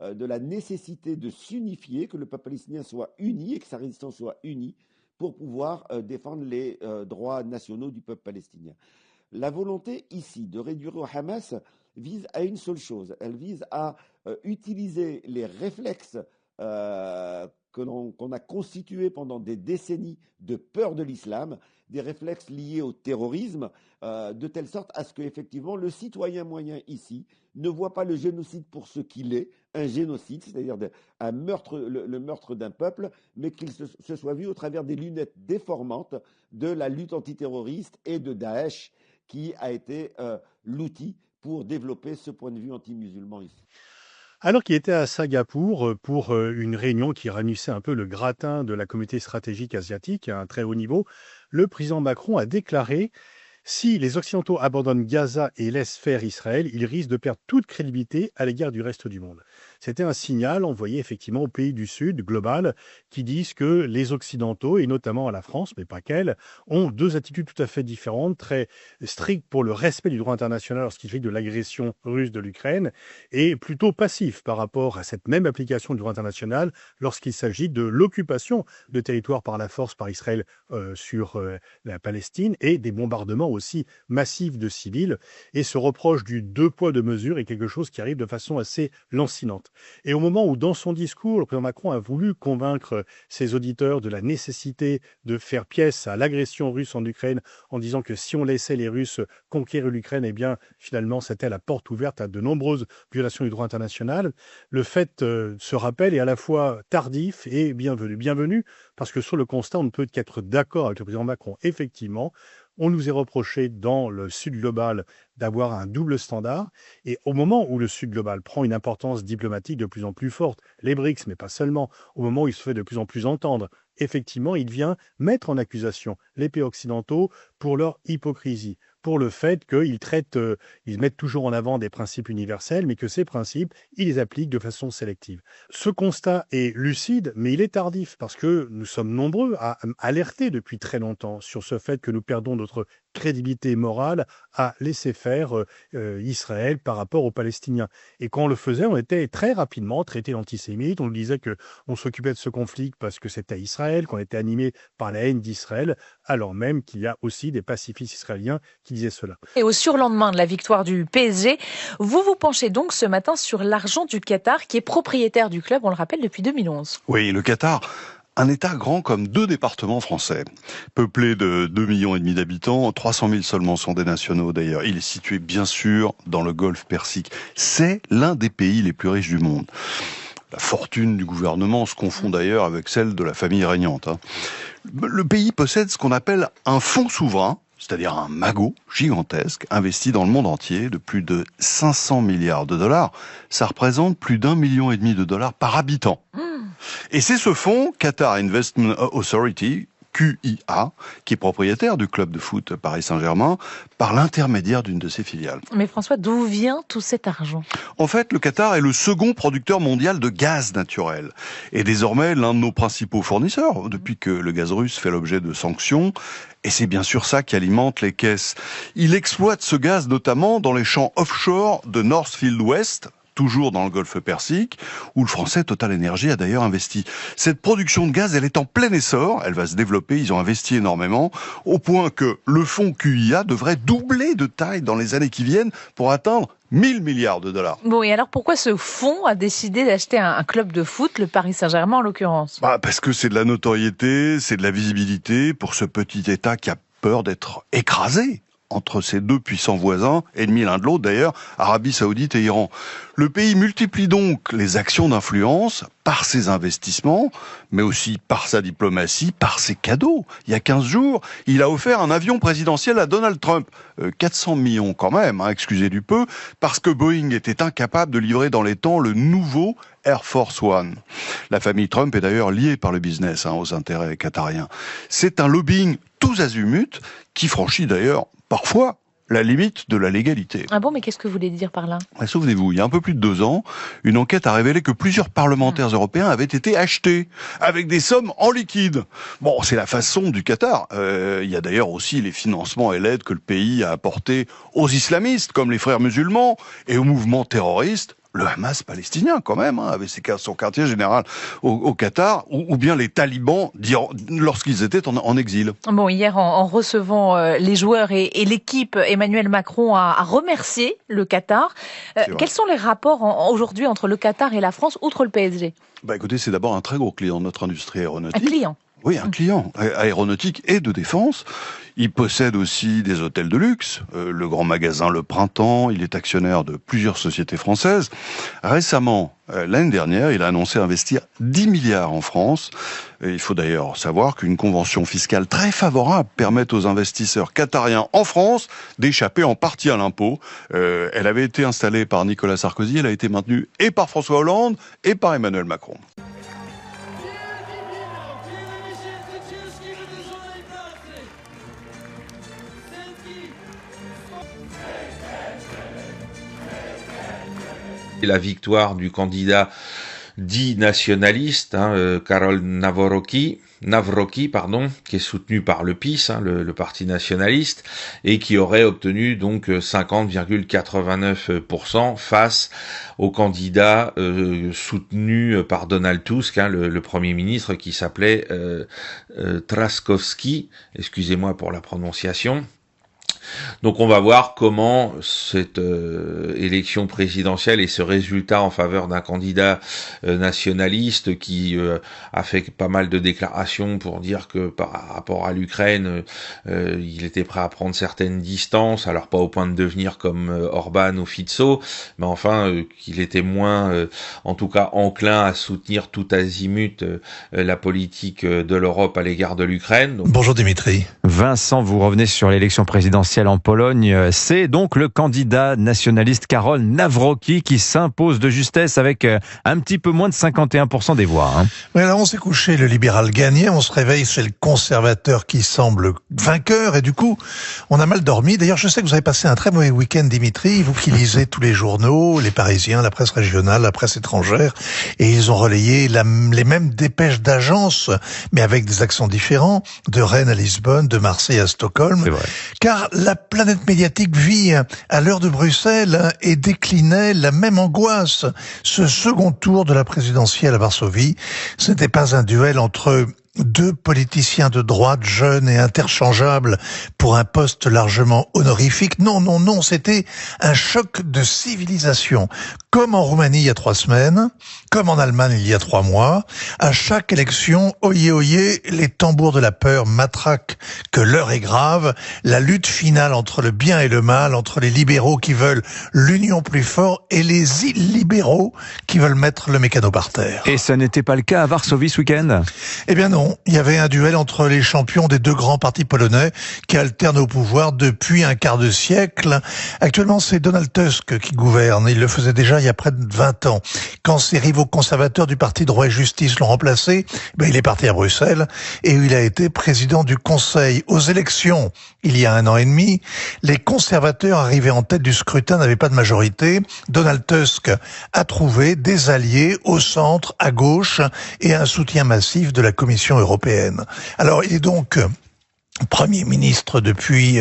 la nécessité de s'unifier, que le peuple palestinien soit uni et que sa résistance soit unie pour pouvoir défendre les droits nationaux du peuple palestinien. La volonté ici de réduire au Hamas vise à une seule chose, elle vise à utiliser les réflexes qu'on a constitués pendant des décennies de peur de l'islam, des réflexes liés au terrorisme, de telle sorte à ce qu'effectivement le citoyen moyen ici ne voit pas le génocide pour ce qu'il est, un génocide, c'est-à-dire un meurtre, le meurtre d'un peuple, mais qu'il se soit vu au travers des lunettes déformantes de la lutte antiterroriste et de Daesh, qui a été l'outil pour développer ce point de vue anti-musulman ici. Alors qu'il était à Singapour pour une réunion qui réunissait un peu le gratin de la communauté stratégique asiatique à un très haut niveau, le président Macron a déclaré « Si les Occidentaux abandonnent Gaza et laissent faire Israël, ils risquent de perdre toute crédibilité à l'égard du reste du monde. » C'était un signal envoyé effectivement aux pays du Sud, global, qui disent que les Occidentaux, et notamment à la France, mais pas qu'elle, ont deux attitudes tout à fait différentes, très strictes pour le respect du droit international lorsqu'il s'agit de l'agression russe de l'Ukraine, et plutôt passifs par rapport à cette même application du droit international lorsqu'il s'agit de l'occupation de territoires par la force par Israël sur la Palestine, et des bombardements aussi massifs de civils. Et ce reproche du deux poids, deux mesures est quelque chose qui arrive de façon assez lancinante. Et au moment où, dans son discours, le président Macron a voulu convaincre ses auditeurs de la nécessité de faire pièce à l'agression russe en Ukraine, en disant que si on laissait les Russes conquérir l'Ukraine, eh bien, finalement, c'était la porte ouverte à de nombreuses violations du droit international, le fait ce rappel est à la fois tardif et bienvenu. Bienvenu, parce que sur le constat, on ne peut qu'être d'accord avec le président Macron. Effectivement, on nous est reproché dans le Sud global d'avoir un double standard. Et au moment où le Sud global prend une importance diplomatique de plus en plus forte, les BRICS, mais pas seulement, au moment où il se fait de plus en plus entendre, effectivement, il vient mettre en accusation les pays occidentaux pour leur hypocrisie, pour le fait qu'ils ils mettent toujours en avant des principes universels, mais que ces principes, ils les appliquent de façon sélective. Ce constat est lucide, mais il est tardif, parce que nous sommes nombreux à alerter depuis très longtemps sur ce fait que nous perdons notre crédibilité morale à laisser faire Israël par rapport aux Palestiniens. Et quand on le faisait, on était très rapidement traités d'antisémites, on nous disait qu'on s'occupait de ce conflit parce que c'était Israël, qu'on était animé par la haine d'Israël, alors même qu'il y a aussi des pacifistes israéliens qui disaient cela. Et au surlendemain de la victoire du PSG, vous vous penchez donc ce matin sur l'argent du Qatar, qui est propriétaire du club, on le rappelle, depuis 2011. Oui, le Qatar, un État grand comme 2 départements français, peuplé de 2,5 millions d'habitants, 300 000 seulement sont des nationaux d'ailleurs. Il est situé bien sûr dans le Golfe Persique. C'est l'un des pays les plus riches du monde. La fortune du gouvernement se confond d'ailleurs avec celle de la famille régnante. Le pays possède ce qu'on appelle un fonds souverain, c'est-à-dire un magot gigantesque, investi dans le monde entier de plus de 500 milliards de dollars. Ça représente plus d'1,5 million de dollars par habitant. Et c'est ce fonds, Qatar Investment Authority, QIA, qui est propriétaire du club de foot Paris Saint-Germain, par l'intermédiaire d'une de ses filiales. Mais François, d'où vient tout cet argent ? En fait, le Qatar est le second producteur mondial de gaz naturel et désormais l'un de nos principaux fournisseurs depuis que le gaz russe fait l'objet de sanctions. Et c'est bien sûr ça qui alimente les caisses. Il exploite ce gaz notamment dans les champs offshore de Northfield West, toujours dans le golfe Persique, où le français Total Energy a d'ailleurs investi. Cette production de gaz, elle est en plein essor, elle va se développer, ils ont investi énormément, au point que le fonds QIA devrait doubler de taille dans les années qui viennent pour atteindre 1000 milliards de dollars. Bon, et alors pourquoi ce fonds a décidé d'acheter un club de foot, le Paris Saint-Germain en l'occurrence ? Parce que c'est de la notoriété, c'est de la visibilité pour ce petit État qui a peur d'être écrasé entre ces deux puissants voisins, ennemis l'un de l'autre d'ailleurs, Arabie Saoudite et Iran. Le pays multiplie donc les actions d'influence par ses investissements, mais aussi par sa diplomatie, par ses cadeaux. Il y a 15 jours, il a offert un avion présidentiel à Donald Trump. 400 millions quand même, excusez du peu, parce que Boeing était incapable de livrer dans les temps le nouveau Air Force One. La famille Trump est d'ailleurs liée par le business aux intérêts qatariens. C'est un lobbying tous azimuts qui franchit d'ailleurs parfois la limite de la légalité. Ah bon, mais qu'est-ce que vous voulez dire par là ? Souvenez-vous, il y a un peu plus de 2 ans, une enquête a révélé que plusieurs parlementaires européens avaient été achetés avec des sommes en liquide. Bon, c'est la façon du Qatar. Il y a d'ailleurs aussi les financements et l'aide que le pays a apportés aux islamistes, comme les frères musulmans, et aux mouvements terroristes. Le Hamas palestinien, quand même, avec son quartier général au Qatar, ou bien les talibans lorsqu'ils étaient en exil. Bon, hier, en recevant les joueurs et l'équipe, Emmanuel Macron a remercié le Qatar. Quels sont les rapports aujourd'hui entre le Qatar et la France, outre le PSG ? Écoutez, c'est d'abord un très gros client de notre industrie aéronautique. Un client ? Oui, un client aéronautique et de défense. Il possède aussi des hôtels de luxe, le grand magasin Le Printemps, il est actionnaire de plusieurs sociétés françaises. Récemment, l'année dernière, il a annoncé investir 10 milliards en France. Et il faut d'ailleurs savoir qu'une convention fiscale très favorable permet aux investisseurs qatariens en France d'échapper en partie à l'impôt. Elle avait été installée par Nicolas Sarkozy, elle a été maintenue et par François Hollande et par Emmanuel Macron. La victoire du candidat dit nationaliste, Karol Nawrocki, qui est soutenu par le PiS, le parti nationaliste, et qui aurait obtenu donc 50,89% face au candidat soutenu par Donald Tusk, le Premier ministre, qui s'appelait Trzaskowski, excusez-moi pour la prononciation. Donc on va voir comment cette élection présidentielle et ce résultat en faveur d'un candidat nationaliste qui a fait pas mal de déclarations pour dire que par rapport à l'Ukraine, il était prêt à prendre certaines distances, alors pas au point de devenir comme Orban ou Fico, mais enfin qu'il était moins, en tout cas enclin à soutenir tout azimut la politique de l'Europe à l'égard de l'Ukraine. Donc... Bonjour Dimitri. Vincent, vous revenez sur l'élection présidentielle en Pologne. C'est donc le candidat nationaliste Karol Nawrocki qui s'impose de justesse avec un petit peu moins de 51% des voix. Oui, alors on s'est couché, le libéral gagnait, on se réveille, c'est le conservateur qui semble vainqueur et du coup, on a mal dormi. D'ailleurs, je sais que vous avez passé un très mauvais week-end, Dimitri, vous qui lisez tous les journaux, les Parisiens, la presse régionale, la presse étrangère, et ils ont relayé les mêmes dépêches d'agence, mais avec des accents différents, de Rennes à Lisbonne, de Marseille à Stockholm. C'est vrai. Car la planète médiatique vit à l'heure de Bruxelles et déclinait la même angoisse. Ce second tour de la présidentielle à Varsovie, ce n'était pas un duel entre deux politiciens de droite, jeunes et interchangeables pour un poste largement honorifique. Non, c'était un choc de civilisation. Comme en Roumanie il y a 3 semaines, comme en Allemagne il y a 3 mois, à chaque élection, oyez, les tambours de la peur matraquent que l'heure est grave, la lutte finale entre le bien et le mal, entre les libéraux qui veulent l'union plus fort et les illibéraux qui veulent mettre le mécano par terre. Et ça n'était pas le cas à Varsovie ce week-end ? Eh bien non. Non, il y avait un duel entre les champions des deux grands partis polonais qui alternent au pouvoir depuis un quart de siècle. Actuellement, c'est Donald Tusk qui gouverne. Il le faisait déjà il y a près de 20 ans. Quand ses rivaux conservateurs du parti Droit et Justice l'ont remplacé, il est parti à Bruxelles et il a été président du Conseil. Aux élections, il y a 1 an et demi, les conservateurs arrivés en tête du scrutin n'avaient pas de majorité. Donald Tusk a trouvé des alliés au centre, à gauche et un soutien massif de la Commission européenne. Alors, il est donc Premier ministre depuis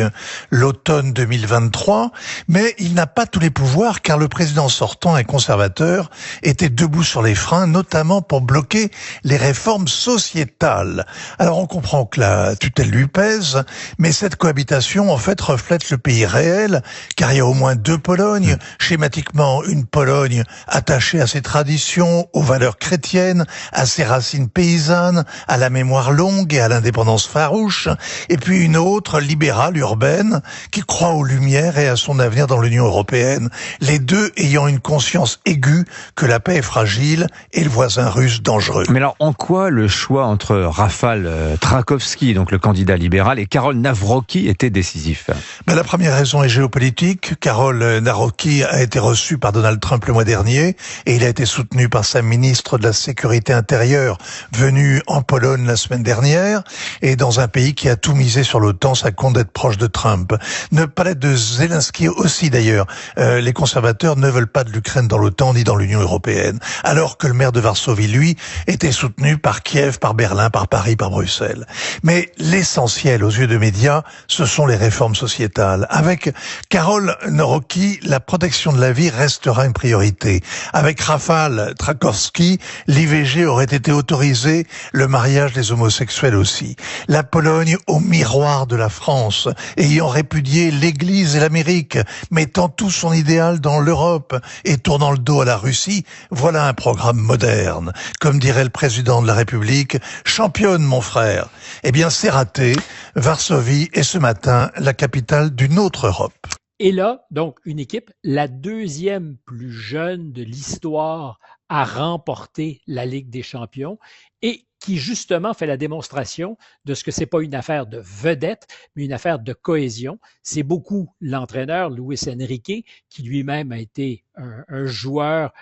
l'automne 2023, mais il n'a pas tous les pouvoirs car le président sortant, un conservateur, était debout sur les freins, notamment pour bloquer les réformes sociétales. Alors on comprend que la tutelle lui pèse, mais cette cohabitation en fait reflète le pays réel, car il y a au moins 2 Polognes, schématiquement une Pologne attachée à ses traditions, aux valeurs chrétiennes, à ses racines paysannes, à la mémoire longue et à l'indépendance farouche, et puis une autre, libérale, urbaine, qui croit aux Lumières et à son avenir dans l'Union européenne, les deux ayant une conscience aiguë que la paix est fragile et le voisin russe dangereux. Mais alors, en quoi le choix entre Rafał Trzaskowski, donc le candidat libéral, et Karol Nawrocki était décisif? La première raison est géopolitique. Karol Nawrocki a été reçu par Donald Trump le mois dernier et il a été soutenu par sa ministre de la Sécurité intérieure venue en Pologne la semaine dernière et dans un pays qui a tout misé sur l'OTAN, ça compte d'être proche de Trump. Ne pas l'être de Zelensky aussi d'ailleurs. Les conservateurs ne veulent pas de l'Ukraine dans l'OTAN ni dans l'Union européenne. Alors que le maire de Varsovie, lui, était soutenu par Kiev, par Berlin, par Paris, par Bruxelles. Mais l'essentiel aux yeux de médias, ce sont les réformes sociétales. Avec Karol Nawrocki, la protection de la vie restera une priorité. Avec Rafał Trzaskowski, l'IVG aurait été autorisé, le mariage des homosexuels aussi. La Pologne au miroir de la France, ayant répudié l'Église et l'Amérique, mettant tout son idéal dans l'Europe et tournant le dos à la Russie, voilà un programme moderne. Comme dirait le président de la République, championne mon frère. Eh bien c'est raté. Varsovie est ce matin la capitale d'une autre Europe. Et là, donc, une équipe, la 2e plus jeune de l'histoire à remporter la Ligue des champions et qui justement fait la démonstration de ce que c'est pas une affaire de vedette, mais une affaire de cohésion. C'est beaucoup l'entraîneur Luis Enrique, qui lui-même a été un joueur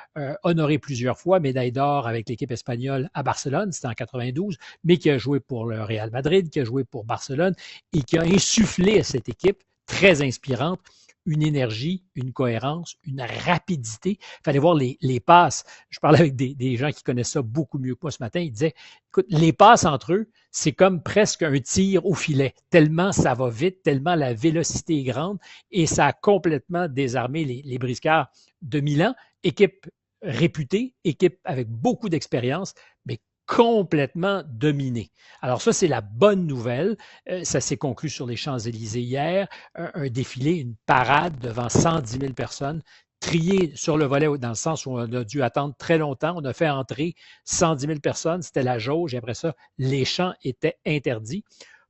honoré plusieurs fois, médaille d'or avec l'équipe espagnole à Barcelone, c'était en 92, mais qui a joué pour le Real Madrid, qui a joué pour Barcelone et qui a insufflé à cette équipe très inspirante une énergie, une cohérence, une rapidité. Il fallait voir les passes. Je parlais avec des gens qui connaissent ça beaucoup mieux que moi ce matin. Ils disaient, écoute, les passes entre eux, c'est comme presque un tir au filet. Tellement ça va vite, tellement la vélocité est grande et ça a complètement désarmé les briscards de Milan. Équipe réputée, équipe avec beaucoup d'expérience, mais complètement dominé. Alors ça, c'est la bonne nouvelle. Ça s'est conclu sur les Champs-Élysées hier, un défilé, une parade devant 110 000 personnes, triées sur le volet dans le sens où on a dû attendre très longtemps. On a fait entrer 110 000 personnes, c'était la jauge, et après ça, les chants étaient interdits.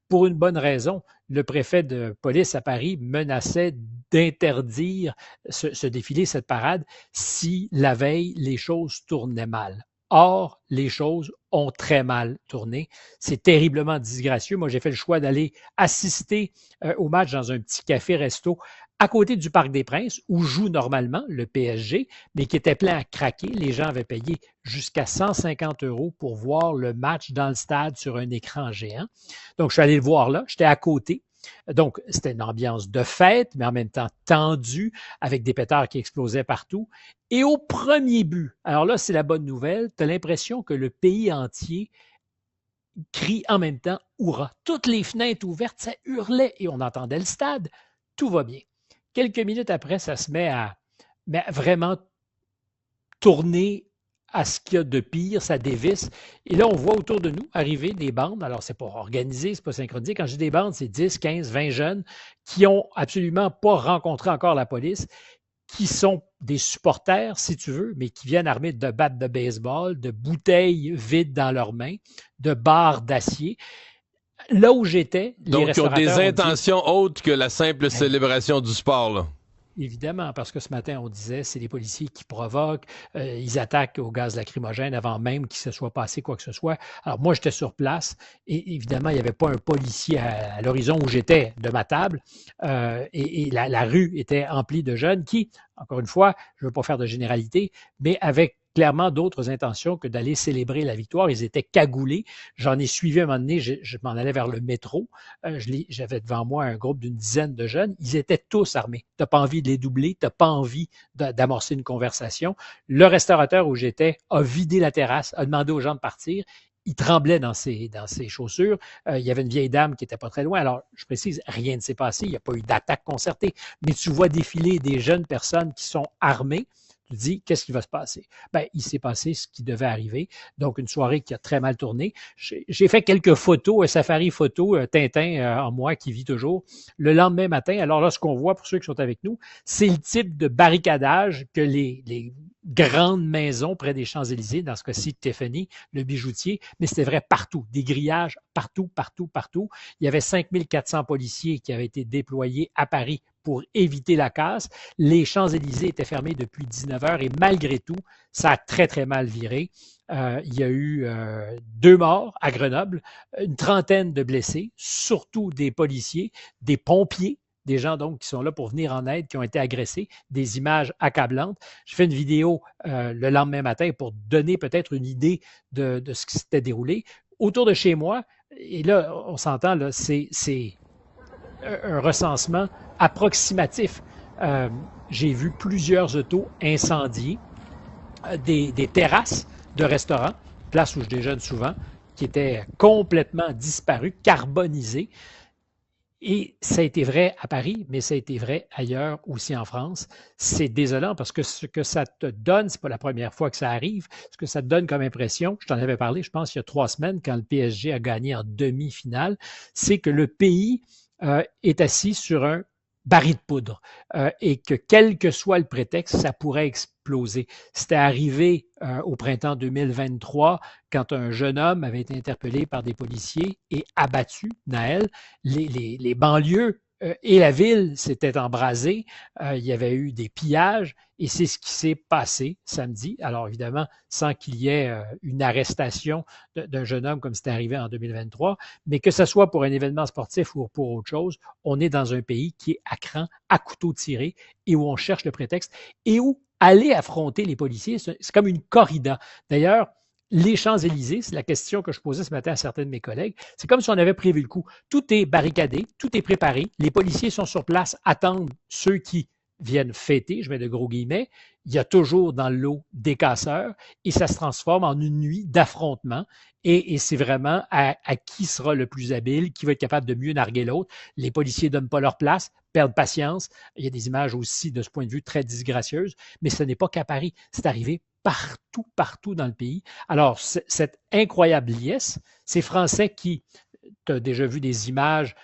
Pour une bonne raison, le préfet de police à Paris menaçait d'interdire ce défilé, cette parade, si la veille, les choses tournaient mal. Or, les choses ont très mal tourné. C'est terriblement disgracieux. Moi, j'ai fait le choix d'aller assister au match dans un petit café-resto à côté du Parc des Princes, où joue normalement le PSG, mais qui était plein à craquer. Les gens avaient payé jusqu'à 150 € pour voir le match dans le stade sur un écran géant. Donc, je suis allé le voir là. J'étais à côté. Donc, c'était une ambiance de fête, mais en même temps tendue, avec des pétards qui explosaient partout. Et au premier but, alors là, c'est la bonne nouvelle, tu as l'impression que le pays entier crie en même temps « Hurrah ». Toutes les fenêtres ouvertes, ça hurlait et on entendait le stade. Tout va bien. Quelques minutes après, ça se met à vraiment tourner à ce qu'il y a de pire, ça dévisse. Et là, on voit autour de nous arriver des bandes. Alors, c'est pas organisé, c'est pas synchronisé. Quand je dis des bandes, c'est 10, 15, 20 jeunes qui ont absolument pas rencontré encore la police, qui sont des supporters, si tu veux, mais qui viennent armés de battes de baseball, de bouteilles vides dans leurs mains, de barres d'acier. Là où j'étais, les donc, ils ont restaurateurs des intentions autres que la simple célébration du sport, là. évidemment, parce que ce matin, on disait c'est les policiers qui provoquent, ils attaquent au gaz lacrymogène avant même qu'il se soit passé quoi que ce soit. Alors moi, j'étais sur place et évidemment, il n'y avait pas un policier à l'horizon où j'étais de ma table et la rue était emplie de jeunes qui, encore une fois, je ne veux pas faire de généralité, mais avec clairement d'autres intentions que d'aller célébrer la victoire. Ils étaient cagoulés. J'en ai suivi un moment donné, je m'en allais vers le métro. J'avais devant moi un groupe d'une dizaine de jeunes. Ils étaient tous armés. Tu n'as pas envie de les doubler, tu n'as pas envie d'amorcer une conversation. Le restaurateur où j'étais a vidé la terrasse, a demandé aux gens de partir. Il tremblait dans ses chaussures. Il y avait une vieille dame qui n'était pas très loin. Alors, je précise, rien ne s'est passé. Il n'y a pas eu d'attaque concertée. Mais tu vois défiler des jeunes personnes qui sont armées. Tu te dis, qu'est-ce qui va se passer? Ben, il s'est passé ce qui devait arriver. Donc, une soirée qui a très mal tourné. J'ai fait quelques photos, un safari photo, Tintin en moi qui vit toujours. Le lendemain matin, alors là, ce qu'on voit pour ceux qui sont avec nous, c'est le type de barricadage que les grandes maisons près des Champs-Élysées, dans ce cas-ci, Tiffany, le bijoutier, mais c'était vrai partout, des grillages partout, partout, partout. Il y avait 5400 policiers qui avaient été déployés à Paris pour éviter la casse. Les Champs-Élysées étaient fermés depuis 19h et malgré tout, ça a très, très mal viré. Il y a eu 2 morts à Grenoble, une trentaine de blessés, surtout des policiers, des pompiers, des gens donc qui sont là pour venir en aide, qui ont été agressés, des images accablantes. Je fais une vidéo le lendemain matin pour donner peut-être une idée de ce qui s'était déroulé. Autour de chez moi, et là, on s'entend, là, c'est un recensement approximatif. J'ai vu plusieurs autos incendiées, des terrasses de restaurants, place où je déjeune souvent, qui étaient complètement disparues, carbonisées. Et ça a été vrai à Paris, mais ça a été vrai ailleurs aussi en France. C'est désolant parce que ce que ça te donne, c'est pas la première fois que ça arrive, ce que ça te donne comme impression, je t'en avais parlé, je pense, il y a 3 semaines, quand le PSG a gagné en demi-finale, c'est que le pays est assis sur un baril de poudre et que quel que soit le prétexte, ça pourrait exploser. C'était arrivé au printemps 2023 quand un jeune homme avait été interpellé par des policiers et abattu, Naël. Les banlieues et la ville s'étaient embrasées. Il y avait eu des pillages et c'est ce qui s'est passé samedi. Alors évidemment, sans qu'il y ait une arrestation d'un jeune homme comme c'était arrivé en 2023, mais que ce soit pour un événement sportif ou pour autre chose, on est dans un pays qui est à cran, à couteau tiré et où on cherche le prétexte et où aller affronter les policiers, c'est comme une corrida. D'ailleurs, les Champs-Élysées, c'est la question que je posais ce matin à certains de mes collègues, c'est comme si on avait prévu le coup. Tout est barricadé, tout est préparé, les policiers sont sur place, attendent ceux qui viennent fêter, je mets de gros guillemets, il y a toujours dans le lot des casseurs et ça se transforme en une nuit d'affrontement et c'est vraiment à qui sera le plus habile, qui va être capable de mieux narguer l'autre. Les policiers ne donnent pas leur place, perdent patience. Il y a des images aussi de ce point de vue très disgracieuses, mais ce n'est pas qu'à Paris, c'est arrivé partout, partout dans le pays. Alors, cette incroyable liesse, ces Français qui, tu as déjà vu des images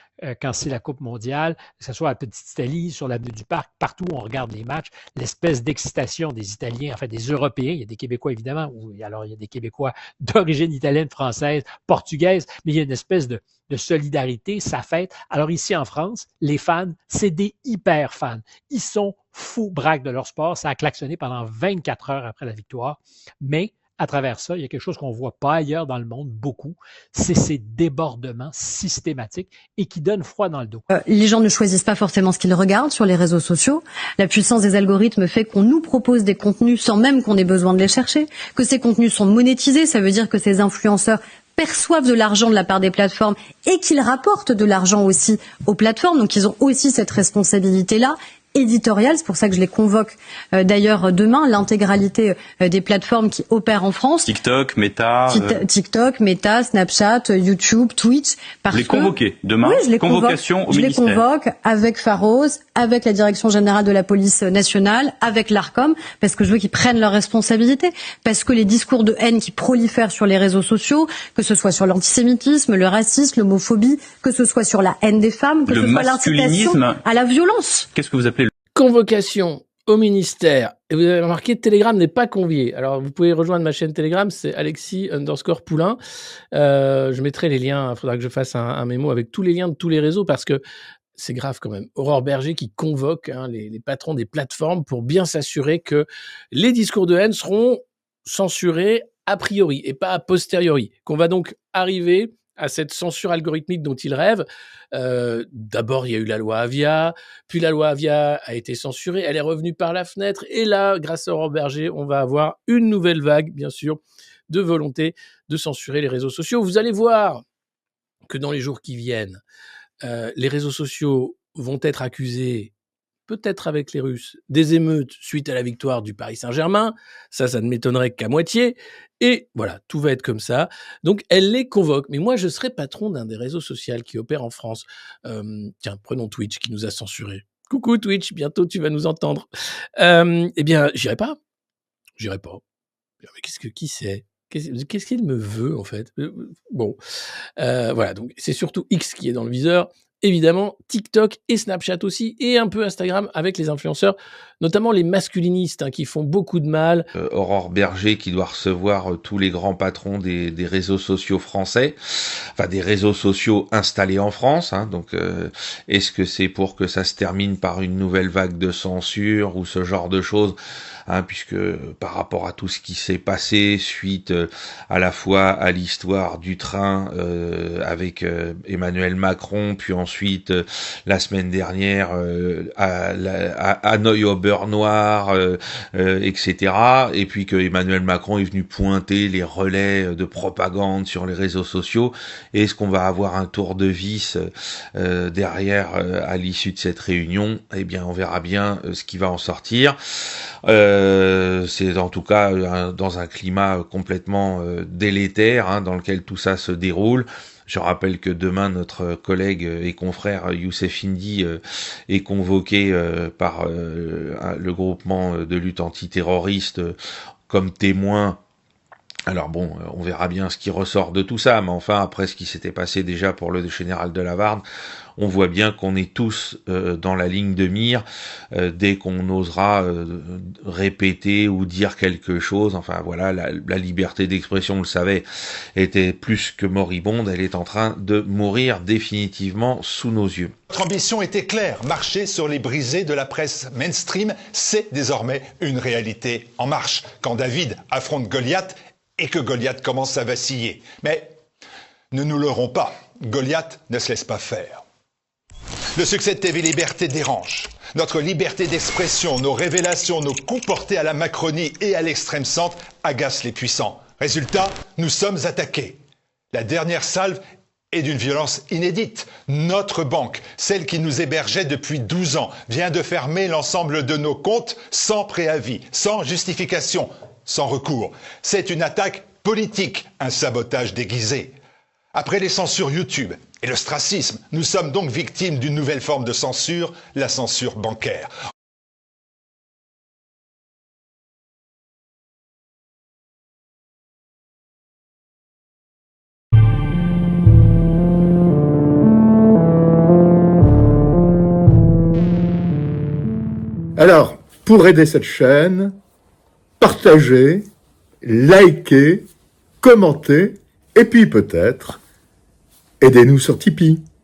quand c'est la Coupe mondiale, que ce soit à Petite-Italie, sur l'avenue du Parc, partout où on regarde les matchs, l'espèce d'excitation des Italiens, enfin des Européens, il y a des Québécois évidemment, alors il y a des Québécois d'origine italienne, française, portugaise, mais il y a une espèce de solidarité, ça fête. Alors ici en France, les fans, c'est des hyper fans. Ils sont fous braques de leur sport, ça a klaxonné pendant 24 heures après la victoire, mais à travers ça, il y a quelque chose qu'on ne voit pas ailleurs dans le monde beaucoup, c'est ces débordements systématiques et qui donnent froid dans le dos. Les gens ne choisissent pas forcément ce qu'ils regardent sur les réseaux sociaux. La puissance des algorithmes fait qu'on nous propose des contenus sans même qu'on ait besoin de les chercher, que ces contenus sont monétisés, ça veut dire que ces influenceurs perçoivent de l'argent de la part des plateformes et qu'ils rapportent de l'argent aussi aux plateformes, donc ils ont aussi cette responsabilité-là éditoriale, c'est pour ça que je les convoque d'ailleurs demain, l'intégralité des plateformes qui opèrent en France. TikTok, Meta, Snapchat, YouTube, Twitch. Vous les convoquez demain, oui, je les convocation convoque, au ministère. Je les convoque avec Pharos, avec la Direction Générale de la Police Nationale, avec l'ARCOM, parce que je veux qu'ils prennent leurs responsabilités, parce que les discours de haine qui prolifèrent sur les réseaux sociaux, que ce soit sur l'antisémitisme, le racisme, l'homophobie, que ce soit sur la haine des femmes, que ce soit l'incitation à la violence. Qu'est-ce que vous appelez convocation au ministère. Et vous avez remarqué, Telegram n'est pas convié. Alors, vous pouvez rejoindre ma chaîne Telegram, c'est Alexis_Poulain. Je mettrai les liens, il faudra que je fasse un mémo avec tous les liens de tous les réseaux parce que c'est grave quand même. Aurore Berger qui convoque les patrons des plateformes pour bien s'assurer que les discours de haine seront censurés a priori et pas a posteriori. Qu'on va donc arriver à cette censure algorithmique dont il rêve. D'abord, il y a eu la loi Avia, puis la loi Avia a été censurée, elle est revenue par la fenêtre, et là, grâce à Aurore Berger, on va avoir une nouvelle vague, bien sûr, de volonté de censurer les réseaux sociaux. Vous allez voir que dans les jours qui viennent, les réseaux sociaux vont être accusés, peut-être avec les Russes, des émeutes suite à la victoire du Paris Saint-Germain. Ça ne m'étonnerait qu'à moitié. Et voilà, tout va être comme ça. Donc, elle les convoque. Mais moi, je serais patron d'un des réseaux sociaux qui opère en France. Tiens, prenons Twitch qui nous a censurés. Coucou Twitch, bientôt tu vas nous entendre. Eh bien, j'irai pas. Mais qui c'est ? Qu'est-ce qu'il me veut, en fait ? Bon, voilà, donc c'est surtout X qui est dans le viseur. Évidemment, TikTok et Snapchat aussi, et un peu Instagram avec les influenceurs, notamment les masculinistes qui font beaucoup de mal. Aurore Berger qui doit recevoir tous les grands patrons des réseaux sociaux français, enfin des réseaux sociaux installés en France. Donc, est-ce que c'est pour que ça se termine par une nouvelle vague de censure ou ce genre de choses ? Puisque par rapport à tout ce qui s'est passé suite à la fois à l'histoire du train avec Emmanuel Macron, puis ensuite la semaine dernière à Hanoï au beurre noir, etc. Et puis que Emmanuel Macron est venu pointer les relais de propagande sur les réseaux sociaux. Est-ce qu'on va avoir un tour de vis derrière à l'issue de cette réunion ? Eh bien, on verra bien ce qui va en sortir. C'est en tout cas dans un climat complètement délétère dans lequel tout ça se déroule. Je rappelle que demain, notre collègue et confrère Youssef Indy est convoqué par le groupement de lutte antiterroriste comme témoin. Alors bon, on verra bien ce qui ressort de tout ça, mais enfin, après ce qui s'était passé déjà pour le général de Lavarde, on voit bien qu'on est tous dans la ligne de mire dès qu'on osera répéter ou dire quelque chose. Enfin voilà, la liberté d'expression, on le savait, était plus que moribonde. Elle est en train de mourir définitivement sous nos yeux. Notre ambition était claire, marcher sur les brisées de la presse mainstream, c'est désormais une réalité en marche. Quand David affronte Goliath et que Goliath commence à vaciller. Mais ne nous leurrons pas, Goliath ne se laisse pas faire. Le succès de TV Liberté dérange. Notre liberté d'expression, nos révélations, nos coups portés à la Macronie et à l'extrême centre agacent les puissants. Résultat, nous sommes attaqués. La dernière salve est d'une violence inédite. Notre banque, celle qui nous hébergeait depuis 12 ans, vient de fermer l'ensemble de nos comptes sans préavis, sans justification, sans recours. C'est une attaque politique, un sabotage déguisé. Après les censures YouTube et l'ostracisme, nous sommes donc victimes d'une nouvelle forme de censure, la censure bancaire. Alors, pour aider cette chaîne, partagez, likez, commentez, et puis peut-être, aidez-nous sur Tipeee.